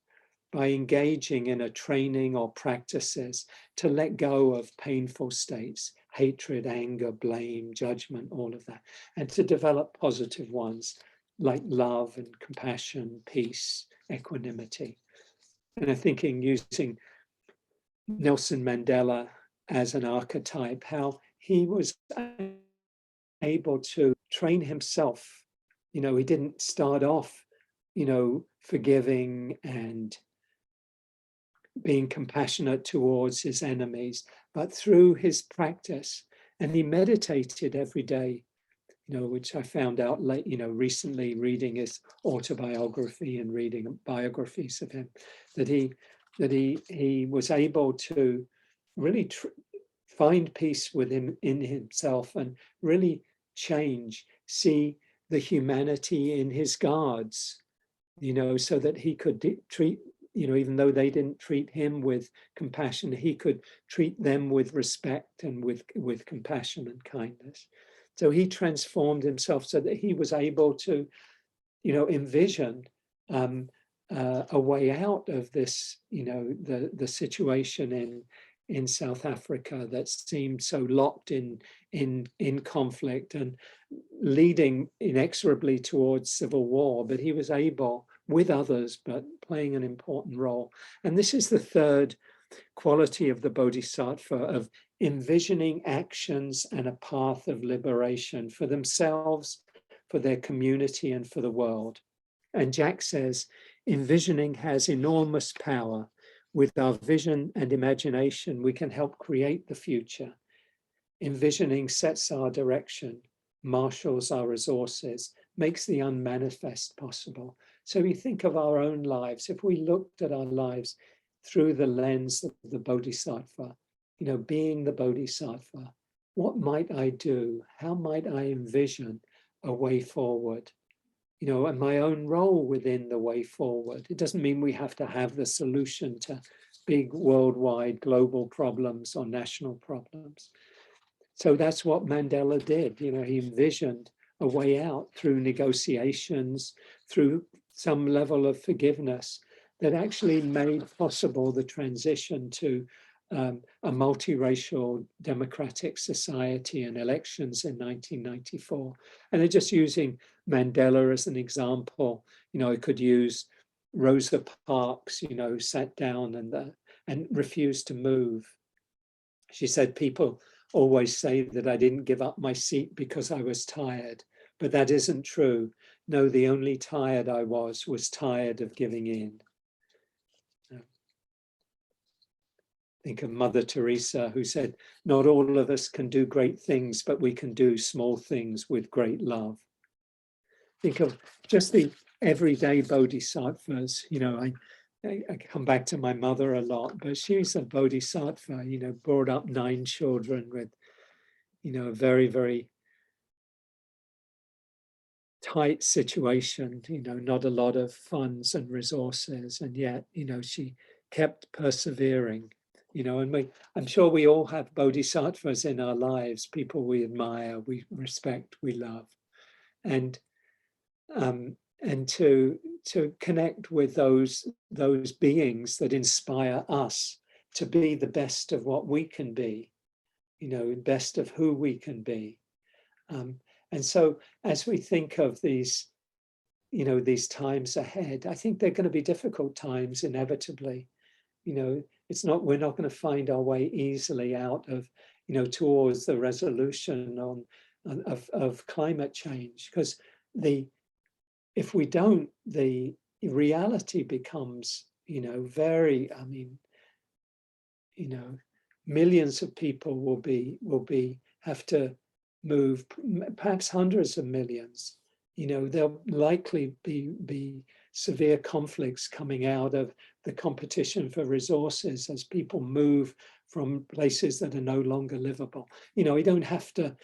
by engaging in a training or practices to let go of painful states, hatred, anger, blame, judgment, all of that, and to develop positive ones like love and compassion, peace, equanimity. And I'm thinking, using Nelson Mandela as an archetype, how he was able to train himself. You know, he didn't start off, you know, forgiving and being compassionate towards his enemies, but through his practice, and he meditated every day, which I found out late, recently reading his autobiography and reading biographies of him, that he was able to really find peace within in himself and really change, see the humanity in his guards, so that he could treat, even though they didn't treat him with compassion, he could treat them with respect and with compassion and kindness. So he transformed himself so that he was able to, envision a way out of this, the situation in South Africa that seemed so locked in conflict and leading inexorably towards civil war. But he was able, with others, but playing an important role. And this is the third quality of the Bodhisattva, of envisioning actions and a path of liberation for themselves, for their community, and for the world. And Jack says, envisioning has enormous power. With our vision and imagination, we can help create the future. Envisioning sets our direction, marshals our resources, makes the unmanifest possible. So we think of our own lives. If we looked at our lives through the lens of the Bodhisattva, being the Bodhisattva, what might I do? How might I envision a way forward? And my own role within the way forward. It doesn't mean we have to have the solution to big worldwide global problems or national problems. So that's what Mandela did. He envisioned a way out through negotiations, through some level of forgiveness that actually made possible the transition to a multiracial democratic society and elections in 1994. And they're just using Mandela as an example. I could use Rosa Parks, sat down and refused to move. She said, people always say that I didn't give up my seat because I was tired, but that isn't true. No, the only tired I was tired of giving in. Think of Mother Teresa, who said, not all of us can do great things, but we can do small things with great love. Think of just the everyday bodhisattvas. I come back to my mother a lot, but she's a bodhisattva, brought up 9 children with, a very, very tight situation, not a lot of funds and resources. And yet, she kept persevering, and I'm sure we all have bodhisattvas in our lives, people we admire, we respect, we love. And to connect with those beings that inspire us to be the best of what we can be, best of who we can be. And so as we think of these, these times ahead, I think they're going to be difficult times inevitably. We're not going to find our way easily out of, towards the resolution of climate change, because if we don't, the reality becomes, very, millions of people will have to move, perhaps hundreds of millions. There'll likely be severe conflicts coming out of the competition for resources as people move from places that are no longer livable. We don't have to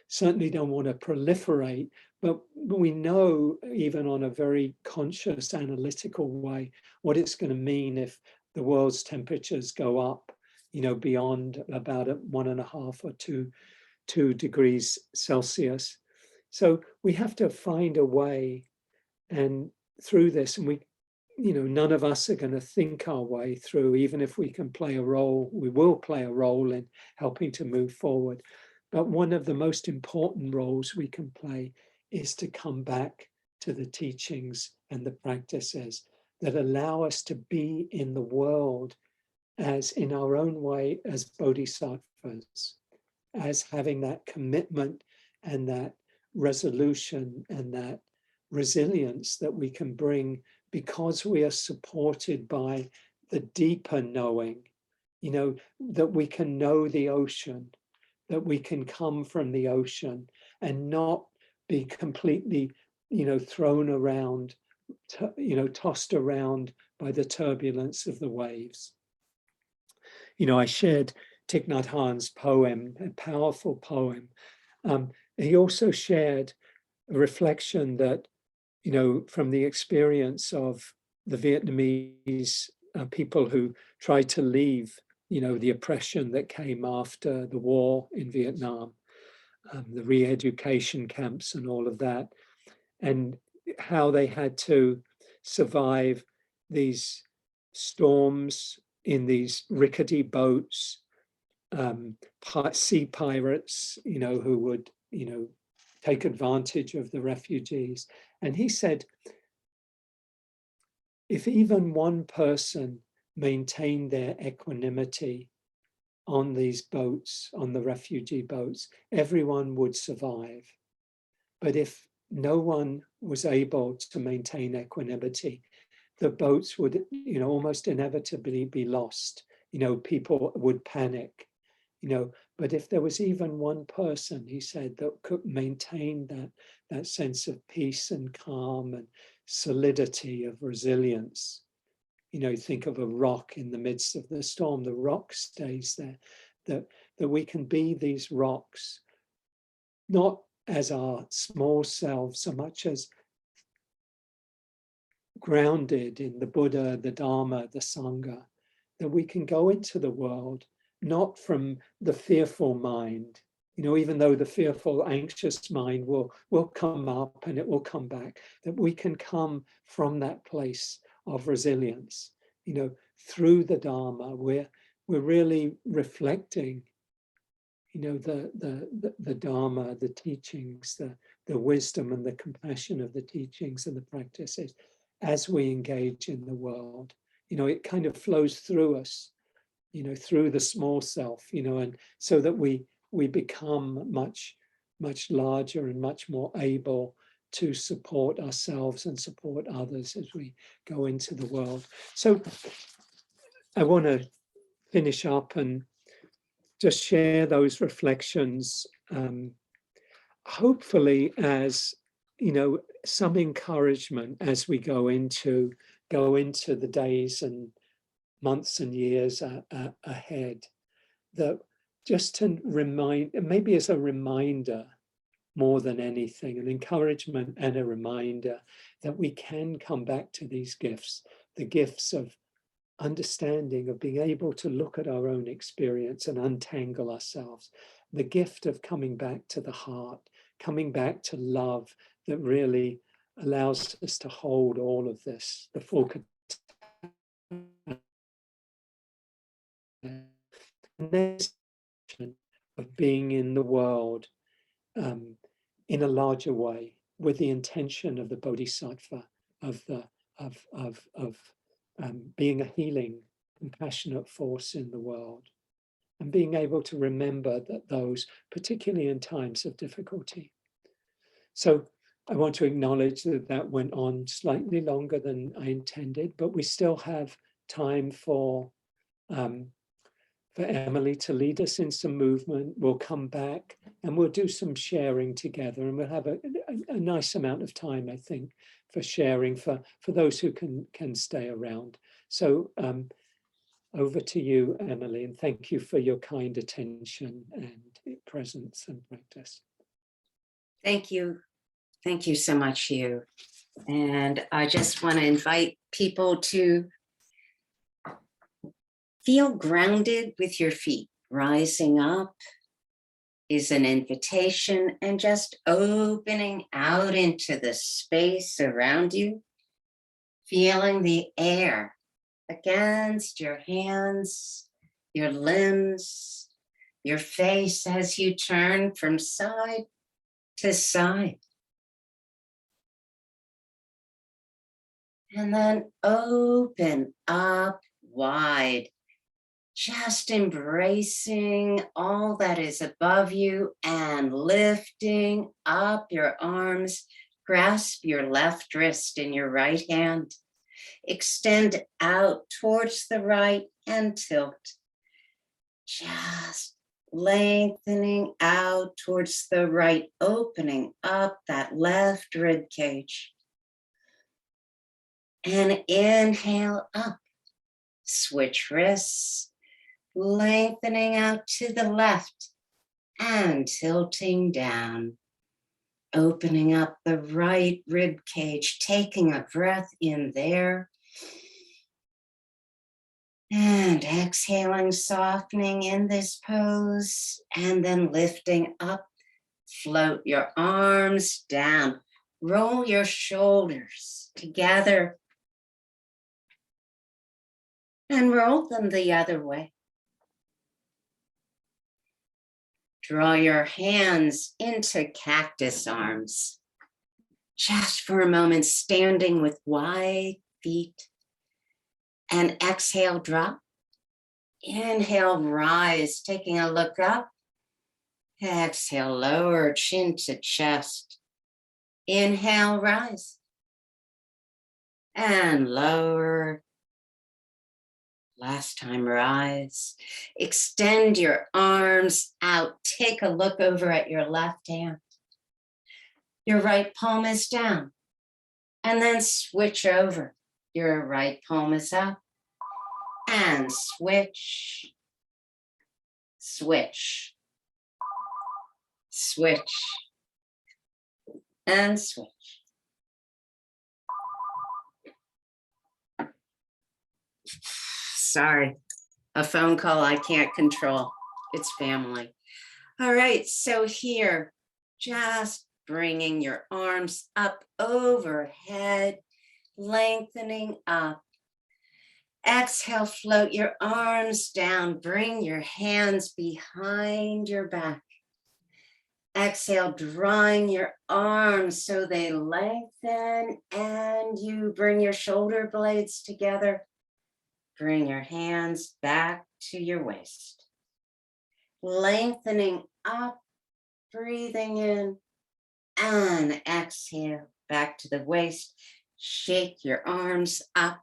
certainly don't want to proliferate, but we know, even on a very conscious analytical way, what it's going to mean if the world's temperatures go up, beyond about 1.5 or 2 degrees Celsius. So we have to find a way, and through this, and none of us are going to think our way through, even if we can play a role, we will play a role in helping to move forward. But one of the most important roles we can play is to come back to the teachings and the practices that allow us to be in the world as, in our own way, as bodhisattvas, as having that commitment and that resolution and that resilience that we can bring because we are supported by the deeper knowing, that we can know the ocean, that we can come from the ocean and not be completely, thrown around, tossed around by the turbulence of the waves. I shared Thich Nhat Hanh's poem, a powerful poem. He also shared a reflection that, from the experience of the Vietnamese people who tried to leave, the oppression that came after the war in Vietnam, the re-education camps and all of that, and how they had to survive these storms in these rickety boats, sea pirates, who would, take advantage of the refugees. And he said, if even one person maintained their equanimity on these boats, on the refugee boats, everyone would survive. But if no one was able to maintain equanimity, the boats would, almost inevitably be lost. People would panic, but if there was even one person, he said, that could maintain that sense of peace and calm and solidity of resilience, think of a rock in the midst of the storm, the rock stays there, that we can be these rocks, not as our small selves so much as grounded in the Buddha, the Dharma, the Sangha, that we can go into the world not from the fearful mind, even though the fearful, anxious mind will come up and it will come back, that we can come from that place of resilience, through the Dharma. We're really reflecting, the Dharma, the teachings, the wisdom and the compassion of the teachings and the practices as we engage in the world. It kind of flows through us, through the small self, and so that we become much, much larger and much more able to support ourselves and support others as we go into the world. So I want to finish up and just share those reflections, hopefully as, some encouragement as we go into the days and months and years ahead, that just to remind, maybe as a reminder more than anything, an encouragement and a reminder that we can come back to these gifts, the gifts of understanding, of being able to look at our own experience and untangle ourselves, the gift of coming back to the heart, coming back to love that really allows us to hold all of this, the full of being in the world in a larger way, with the intention of the Bodhisattva, of being a healing, compassionate force in the world, and being able to remember that those, particularly in times of difficulty. So I want to acknowledge that went on slightly longer than I intended, but we still have time for Emily to lead us in some movement. We'll come back and we'll do some sharing together, and we'll have a nice amount of time, I think, for sharing for those who can stay around. So over to you, Emily, and thank you for your kind attention and presence and practice. Thank you. Thank you so much, Hugh. And I just want to invite people to feel grounded with your feet. Rising up is an invitation, and just opening out into the space around you, feeling the air against your hands, your limbs, your face as you turn from side to side. And then open up wide, just embracing all that is above you and lifting up your arms. Grasp your left wrist in your right hand. Extend out towards the right and tilt. Just lengthening out towards the right, opening up that left rib cage. And inhale up, switch wrists, lengthening out to the left and tilting down, opening up the right rib cage, taking a breath in there. And exhaling, softening in this pose, and then lifting up, float your arms down, roll your shoulders together, and roll them the other way. Draw your hands into cactus arms. Just for a moment, standing with wide feet. And exhale, drop. Inhale, rise, taking a look up. Exhale, lower, chin to chest. Inhale, rise. And lower. Last time, rise. Extend your arms out. Take a look over at your left hand. Your right palm is down. And then switch over. Your right palm is up. And switch. Switch. Switch. And switch. Sorry, a phone call I can't control. It's family. All right, so here, just bringing your arms up overhead, lengthening up. Exhale, float your arms down. Bring your hands behind your back. Exhale, drawing your arms so they lengthen, and you bring your shoulder blades together. Bring your hands back to your waist. Lengthening up, breathing in, and exhale back to the waist. Shake your arms up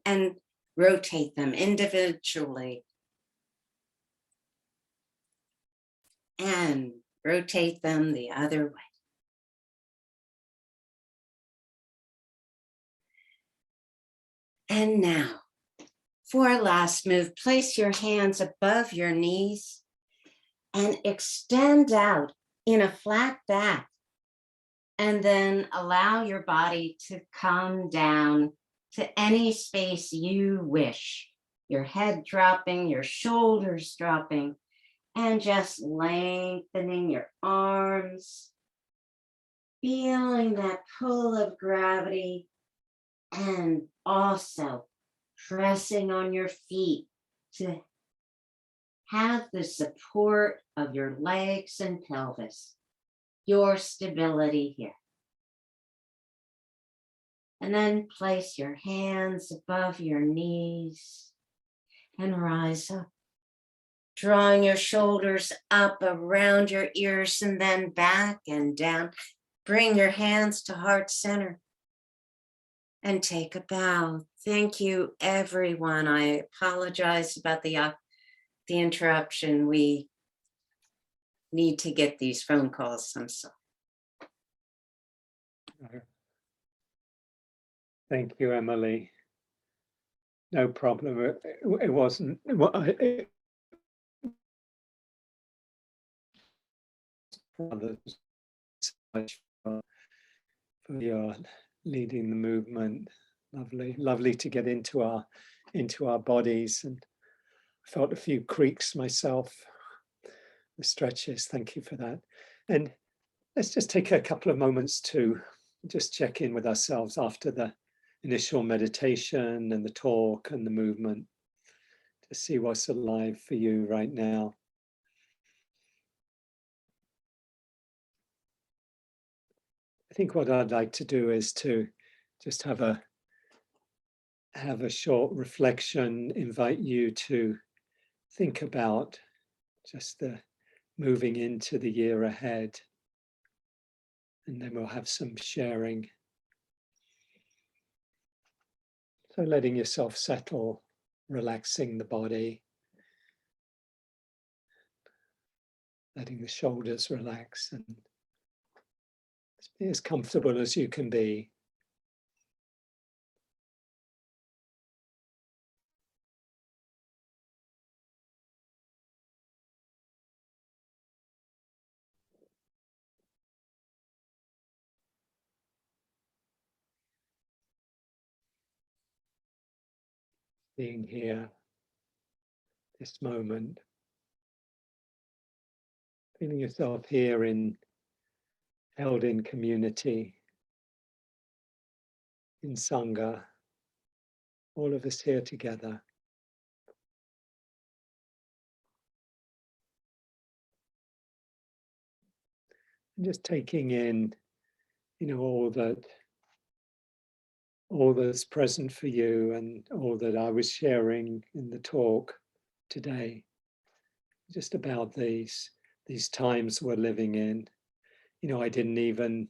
and rotate them individually. And rotate them the other way. And now, for our last move, place your hands above your knees and extend out in a flat back. And then allow your body to come down to any space you wish. Your head dropping, your shoulders dropping, and just lengthening your arms. Feeling that pull of gravity, and also pressing on your feet to have the support of your legs and pelvis, your stability here. And then place your hands above your knees and rise up, drawing your shoulders up around your ears and then back and down. Bring your hands to heart center and take a bow. Thank you, everyone. I apologize about the interruption. We need to get these phone calls. I'm sorry. Thank you, Emily. No problem. It wasn't. For your leading the movement. Lovely to get into our bodies, and I felt a few creaks myself. The stretches. Thank you for that. And let's just take a couple of moments to just check in with ourselves after the initial meditation and the talk and the movement, to see what's alive for you right now. I think what I'd like to do is to just have a short reflection, invite you to think about just the moving into the year ahead, and then we'll have some sharing. So letting yourself settle, relaxing the body. letting the shoulders relax and be as comfortable as you can be. Being here, this moment, feeling yourself here held in community, in Sangha, all of us here together. And just taking in, all that's present for you and all that I was sharing in the talk today, just about these times we're living in. I didn't even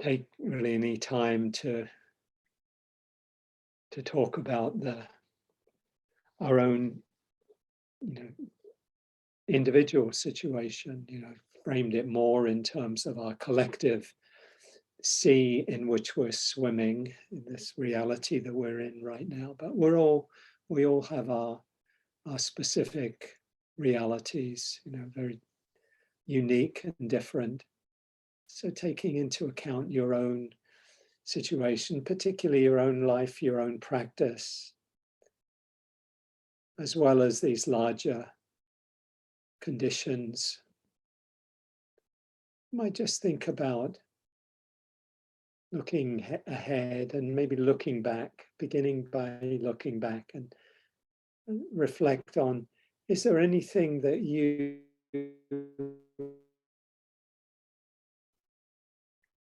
take really any time to talk about our own, individual situation. Framed it more in terms of our collective sea in which we're swimming in this reality that we're in right now. But we all have our specific realities, very unique and different. So taking into account your own situation, particularly your own life, your own practice, as well as these larger conditions, you might just think about looking ahead and maybe looking back, beginning by looking back and reflect on, is there anything that you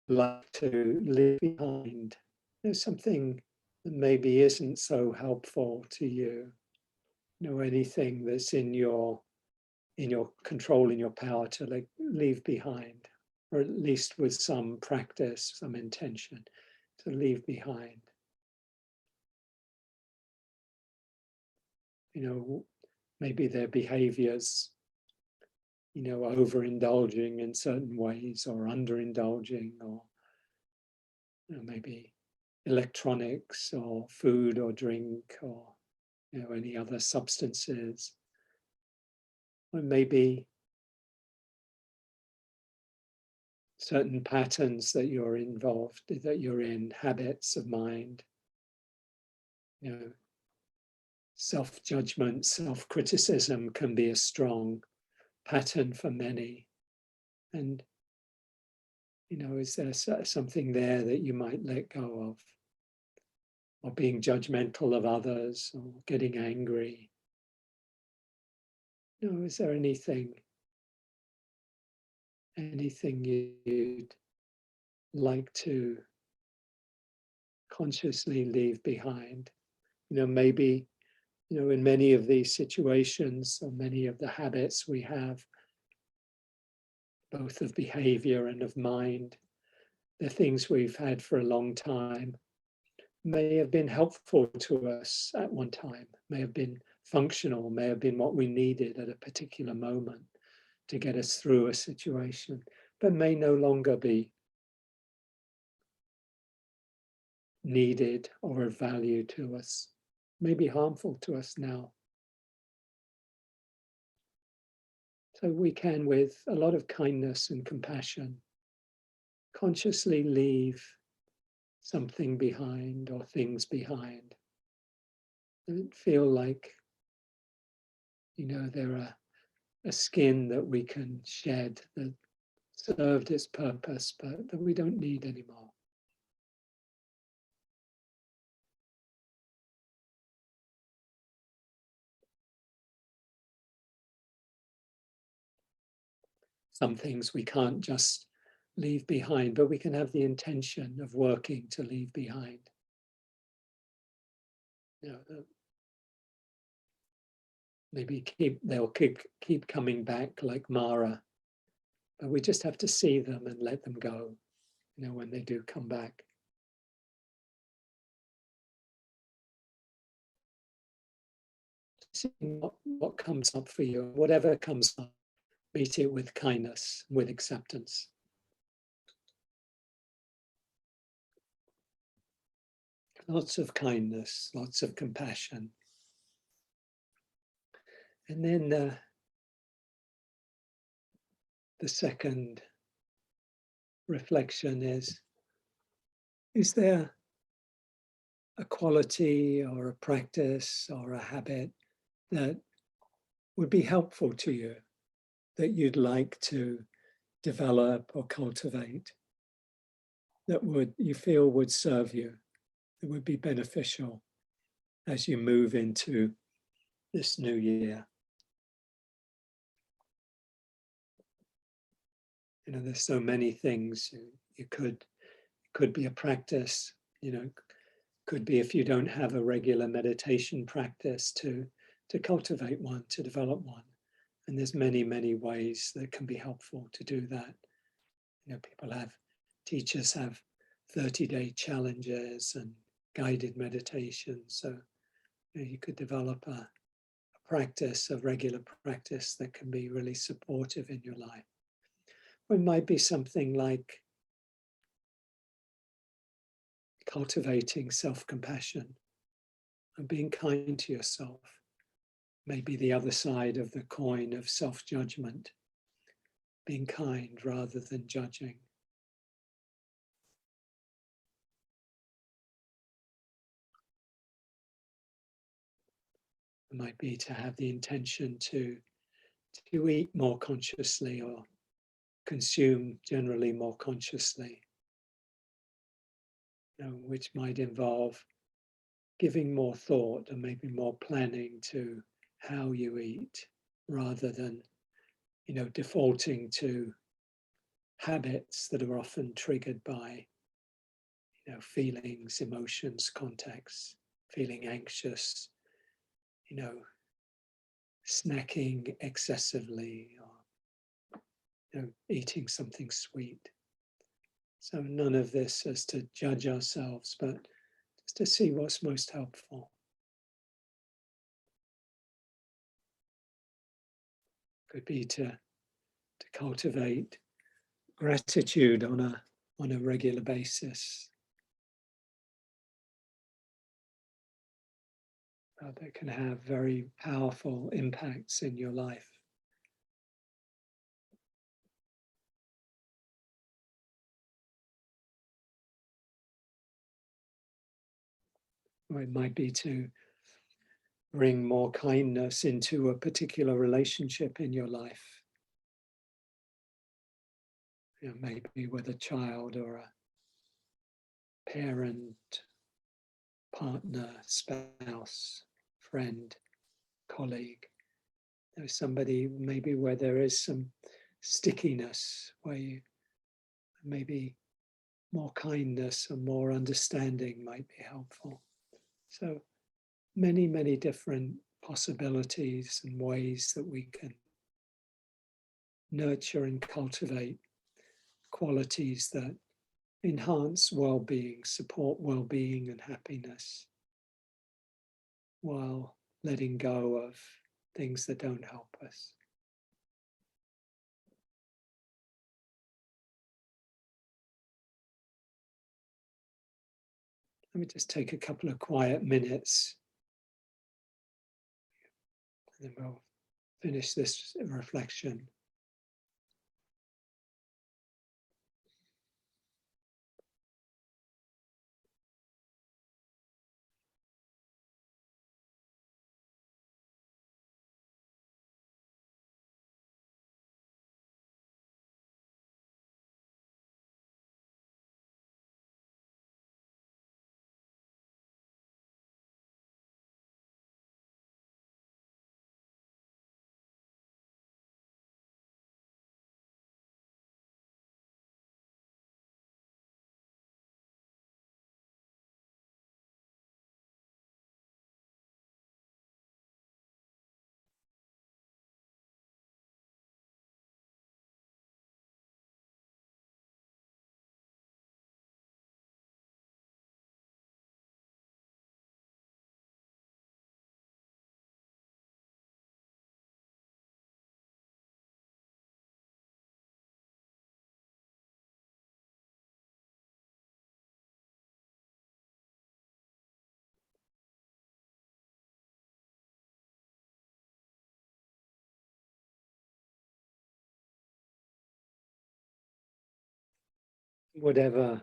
like to leave behind? There's something that maybe isn't so helpful to you. Anything that's in your control, in your power to leave behind, or at least with some practice, some intention to leave behind. Maybe their behaviors, overindulging in certain ways or underindulging, or maybe electronics or food or drink or any other substances, or maybe certain patterns that you're involved, that you're in, habits of mind, self-judgment, self-criticism can be a strong pattern for many. And, is there something there that you might let go of? Or being judgmental of others, or getting angry? Is there anything you'd like to consciously leave behind? Maybe, in many of these situations, or many of the habits we have, both of behavior and of mind, the things we've had for a long time, may have been helpful to us at one time, may have been functional, may have been what we needed at a particular moment to get us through a situation, but may no longer be needed or of value to us, may be harmful to us now. So we can, with a lot of kindness and compassion, consciously leave something behind or things behind. And feel like, they're a skin that we can shed that served its purpose, but that we don't need anymore. Some things we can't just leave behind, but we can have the intention of working to leave behind. Maybe they'll keep coming back like Mara, but we just have to see them and let them go, when they do come back. noticing what comes up for you. Whatever comes up, meet it with kindness, with acceptance. Lots of kindness, lots of compassion. And then the second reflection is there a quality or a practice or a habit that would be helpful to you, that you'd like to develop or cultivate, that you feel would serve you, that would be beneficial as you move into this new year? You know, there's so many things. You could be a practice, you know, could be, if you don't have a regular meditation practice, to cultivate one, to develop one. And there's many, many ways that can be helpful to do that. You know, teachers have 30-day challenges and guided meditations. So you know, you could develop a practice, a regular practice that can be really supportive in your life. Or it might be something like cultivating self-compassion and being kind to yourself. Maybe the other side of the coin of self-judgment, being kind rather than judging. It might be to have the intention to eat more consciously or consume generally more consciously, you know, which might involve giving more thought and maybe more planning to how you eat, rather than, you know, defaulting to habits that are often triggered by, you know, feelings, emotions, contexts, feeling anxious, you know, snacking excessively, or, you know, eating something sweet. So none of this as to judge ourselves, but just to see what's most helpful. Could be to cultivate gratitude on a regular basis. That can have very powerful impacts in your life. Or it might be to bring more kindness into a particular relationship in your life. You know, maybe with a child or a parent, partner, spouse, friend, colleague. There's somebody maybe where there is some stickiness, where you maybe more kindness and more understanding might be helpful. So many, many different possibilities and ways that we can nurture and cultivate qualities that enhance well-being, support well-being and happiness, while letting go of things that don't help us. Let me just take a couple of quiet minutes, and then we'll finish this reflection. whatever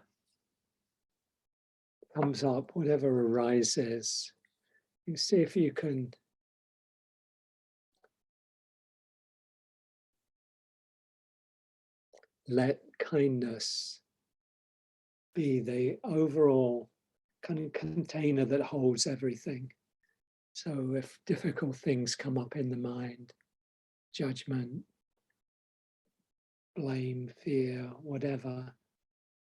comes up, whatever arises, you see if you can let kindness be the overall kind of container that holds everything. So if difficult things come up in the mind, judgment, blame, fear, whatever,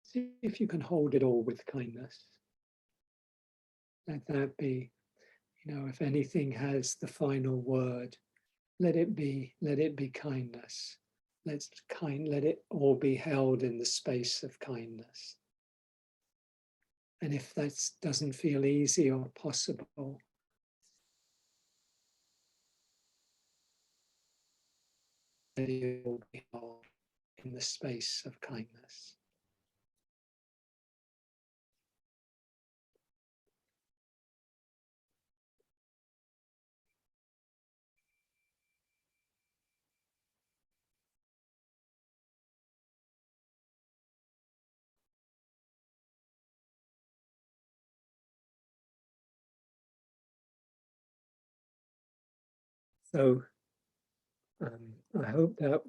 see if you can hold it all with kindness. Let that be, if anything has the final word, let it be kindness. Let it all be held in the space of kindness. And if that doesn't feel easy or possible, let it all be held in the space of kindness. So I hope that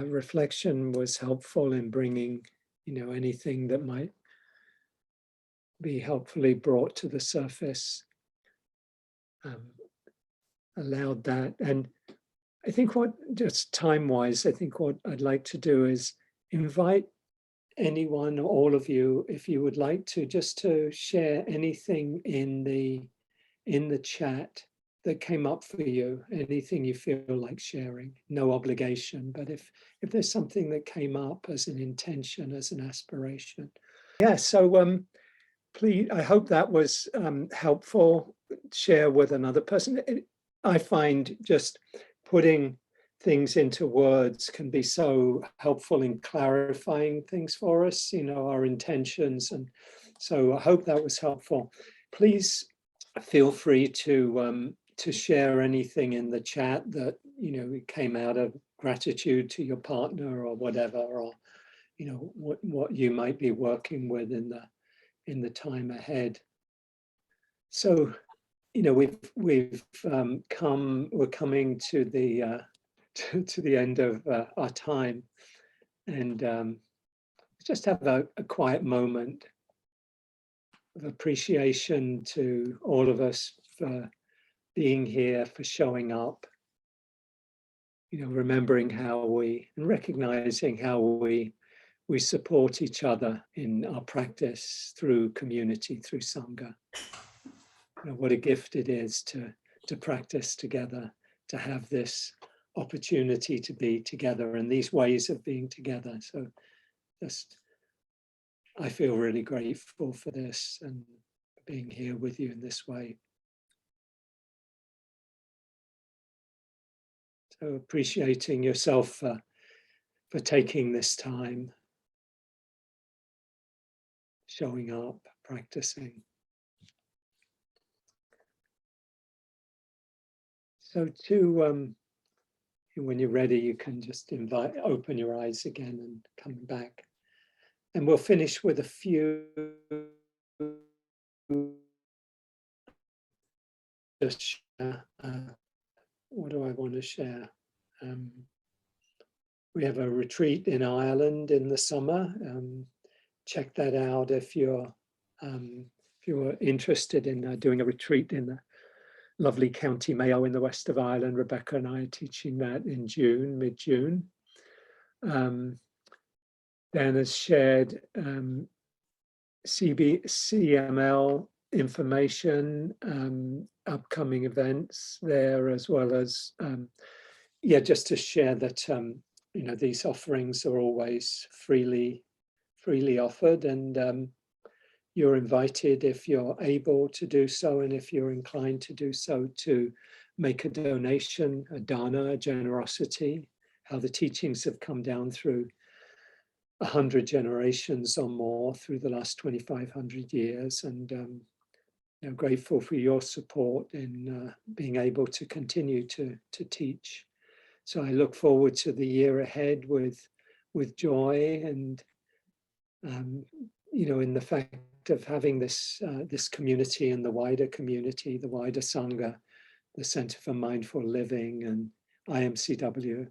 reflection was helpful in bringing, anything that might be helpfully brought to the surface. Allowed that. And I think just time-wise, I think what I'd like to do is invite anyone, all of you, if you would like to, just to share anything in the chat that came up for you, anything you feel like sharing, no obligation, but if there's something that came up as an intention, as an aspiration. Yeah, so please, I hope that was helpful. Share with another person. I find just putting things into words can be so helpful in clarifying things for us, our intentions. And so I hope that was helpful. Please feel free to share anything in the chat that, came out of gratitude to your partner or whatever, or, what you might be working with in the time ahead. So, we're coming to the to the end of our time, and just have a quiet moment of appreciation to all of us for being here, for showing up, remembering and recognizing how we support each other in our practice through community, through Sangha. What a gift it is to practice together, to have this opportunity to be together and these ways of being together. So I feel really grateful for this and being here with you in this way. So appreciating yourself for taking this time, showing up, practicing. So when you're ready, you can just open your eyes again and come back. And we'll finish with a few what do I want to share? We have a retreat in Ireland in the summer. Check that out if you're interested in doing a retreat in the lovely County Mayo in the west of Ireland. Rebecca and I are teaching that in June, mid-June. Dan has shared CML information, upcoming events there, as well as, just to share that, these offerings are always freely offered, and you're invited, if you're able to do so, and if you're inclined to do so, to make a donation, a dana, a generosity, how the teachings have come down through 100 generations or more through the last 2,500 years, and grateful for your support in being able to continue to teach. So I look forward to the year ahead with joy and you know, in the fact of having this this community and the wider community, the wider Sangha, the Center for Mindful Living and IMCW,